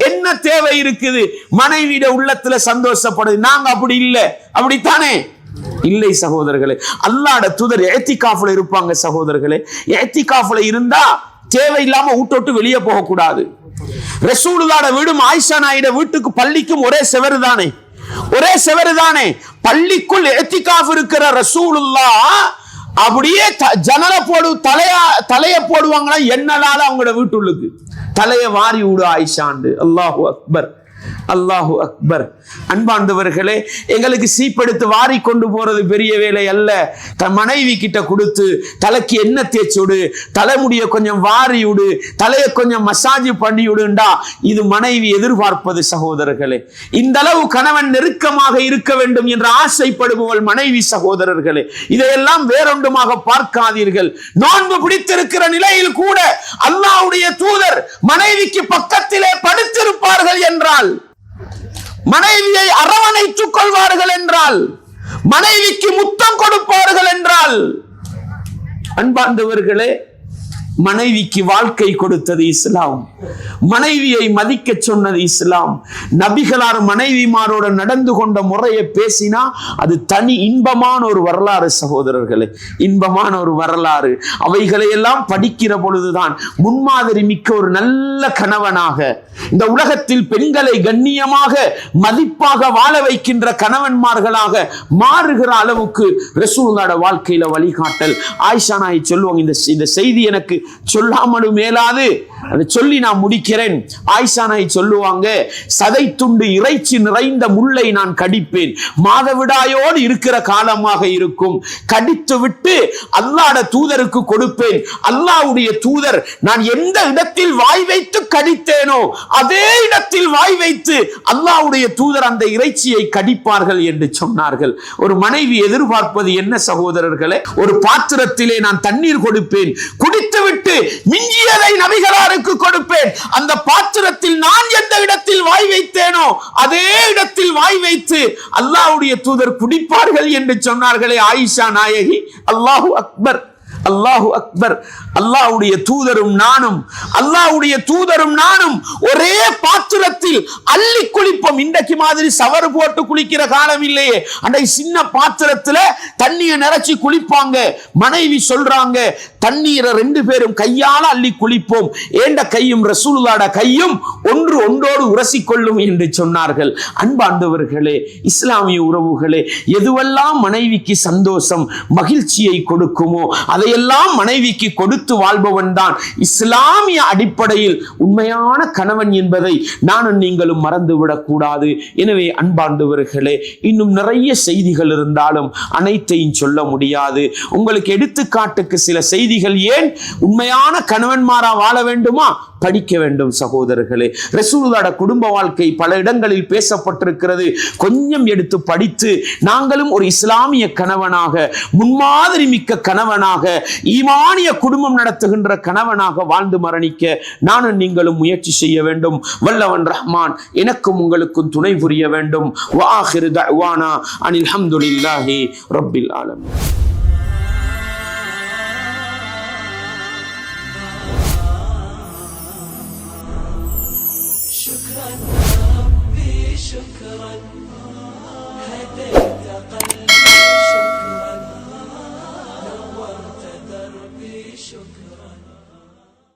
என்ன தேவை இருக்குது? மனைவியிட உள்ளத்துல சந்தோஷப்படுது. நாங்க அப்படி இல்லை, அப்படித்தானே? இல்லை சகோதரர்களே. அல்லாஹ்ட தூதர் இஅ்திகாஃப்ல இருப்பாங்க சகோதரர்களே. இஅ்திகாஃப்ல இருந்தா தேவையில்லாம வீட்டோட்டு வெளியே போக கூடாது. ரசூலுல்லாஹ்ட வீடும் ஆயிஷா நாயிட வீட்டுக்கு பள்ளிக்கும் ஒரே செவரு தானே, ஒரே செவரு தானே. பள்ளிக்குள் இஅ்திகாஃப் இருக்கிற ரசூலுல்லாஹ் அப்படியே ஜன்னலை போடு, தலைய போடுவாங்களா என்னலால அவங்களோட வீட்டுள்ளுக்கு தலையை வாரி விடு ஆயிஷாண்டு. அல்லாஹு அக்பர், அல்லாஹு அக்பர். அன்பாண்டவர்களே, எங்களுக்கு சீப்படுத்து வாரி கொண்டு போறது பெரிய வேலை அல்ல. தன் மனைவி கிட்ட கொடுத்து தலைக்கு என்ன தேய்ச்சுடு, தலைமுடிய கொஞ்சம் வாரி விடு, தலையை கொஞ்சம் மசாஜ் பண்ணி விடுண்டா, இது மனைவி எதிர்பார்ப்பது சகோதரர்களே. இந்த அளவு கணவன் நெருக்கமாக இருக்க வேண்டும் என்று ஆசைப்படுபவள் மனைவி சகோதரர்களே. இதையெல்லாம் வேறொன்றுமாக பார்க்காதீர்கள். நோன்பு பிடித்திருக்கிற நிலையில் கூட அல்லாஹ்வுடைய தூதர் மனைவிக்கு பக்கத்திலே படுத்திருப்பார்கள் என்றால், மனைவியை அரவணைத்துக் கொள்வார்கள் என்றால், மனைவிக்கு முத்தம் கொடுப்பார்கள் என்றால், அன்பார்ந்தவர்களே, மனைவிக்கு வாழ்க்கை கொடுத்தது இஸ்லாம். மனைவியை மதிக்க சொன்னது இஸ்லாம். நபிகளார் மனைவிமாரோட நடந்து கொண்ட முறையை பேசினா அது தனி இன்பமான ஒரு வரலாறு சகோதரர்களே, இன்பமான ஒரு வரலாறு. அவைகளை எல்லாம் படிக்கிற பொழுதுதான் முன்மாதிரி மிக்க ஒரு நல்ல கணவனாக, இந்த உலகத்தில் பெண்களை கண்ணியமாக மதிப்பாக வாழ வைக்கின்ற கணவன்மார்களாக மாறுகிற அளவுக்கு ரசூலுல்லாஹ்வோட வாழ்க்கையில வழிகாட்டல். ஆயிஷா நாயகி சொல்லுவாங்க, இந்த செய்தி எனக்கு சொல்லாமலும் மேலாது, அதை சொல்லி நான் முடிக்கிறேன். ஆயிஷா நாயகி சொல்லுவாங்க, சதை துண்டு இறைச்சி நிறைந்த முள்ளை நான் கடிப்பேன், மாதவிடாயோடு இருக்கிற காலமாக இருக்கும், கடித்து விட்டு அல்லாஹ்வுடைய தூதருக்கு கொடுப்பேன். அல்லாஹ்வுடைய தூதர் நான் எந்த இடத்தில் வாய் வைத்து கடித்தேனோ அதே இடத்தில் வாய் வைத்து அல்லாஹ்வுடைய தூதர் அந்த இறைச்சியை கடிப்பார்கள் என்று சொன்னார்கள். ஒரு மனைவி எதிர்பார்ப்பது என்ன சகோதரர்களே? ஒரு பாத்திரத்திலே நான் தண்ணீர் கொடுப்பேன், குடித்துவிட்டு மிஞ்சியதை நபிகளாருக்கு கொடுப்பேன். அந்த பாத்திரத்தில் நான் எந்த இடத்தில் வாய் வைத்தேனோ அதே இடத்தில் வாய் வைத்து அல்லாஹ்வுடைய தூதர் குடிப்பார்கள் என்று சொன்னார்களே ஆயிஷா நாயகி. அல்லாஹு அக்பர், அல்லாஹு அக்பர். அல்லாஹ்வுடைய தூதரும் நானும், அல்லாஹ்வுடைய தூதரும் நானும் ஒரே பாத்திரத்தில் அள்ளி குளிப்போம். இன்றைக்கு மாதிரி சவறு போட்டு குளிக்கிற காலம் இல்லையே. அன்றைக்கு சின்ன பாத்திரத்துல தண்ணியை நிறைச்சி குளிப்பாங்க. மனைவி சொல்றாங்க, தண்ணீரை 2 பேரும் கையால அள்ளி குளிப்போம், ஏண்ட கையும் ரசூலுல்லாஹ்வோட கையும் ஒன்று ஒன்றோடு உரசிக்கொள்ளும் என்று சொன்னார்கள். அன்பார்ந்தவர்களே, இஸ்லாமிய உறவுகளே, எதுவெல்லாம் மனைவிக்கு சந்தோஷம் மகிழ்ச்சியை கொடுக்குமோ அதையெல்லாம் மனைவிக்கு கொடுத்து வாழ்பவன் தான் இஸ்லாமிய அடிப்படையில் உண்மையான கணவன் என்பதை நானும் நீங்களும் மறந்துவிடக் கூடாது. எனவே அன்பார்ந்தவர்களே, இன்னும் நிறைய செய்திகள் இருந்தாலும் அனைத்தையும் சொல்ல முடியாது. உங்களுக்கு எடுத்துக்காட்டுக்கு சில செய்திகள். ஏன் உண்மையான கணவன்மாரா வாழ வேண்டுமா? படிக்க வேண்டும் சகோதரர்களே. ரசூலுல்லாஹ்வோட குடும்ப வாழ்க்கை பல இடங்களில் பேசப்பட்டிருக்கிறது. கொஞ்சம் எடுத்து படித்து நாங்களும் ஒரு இஸ்லாமிய கணவனாக, முன்மாதிரி மிக்க கணவனாக, ஈமானிய குடும்பம் நடத்துகின்ற கணவனாக வாழ்ந்து மரணிக்க நானும் நீங்களும் முயற்சி செய்ய வேண்டும். வல்லவன் ரஹ்மான் எனக்கும் உங்களுக்கும் துணை புரிய வேண்டும். வ ஆகிரு தஅவானா அனில் ஹம்துலில்லாஹி ரப்பில் ஆலமீன். شكرا ربي شكرا.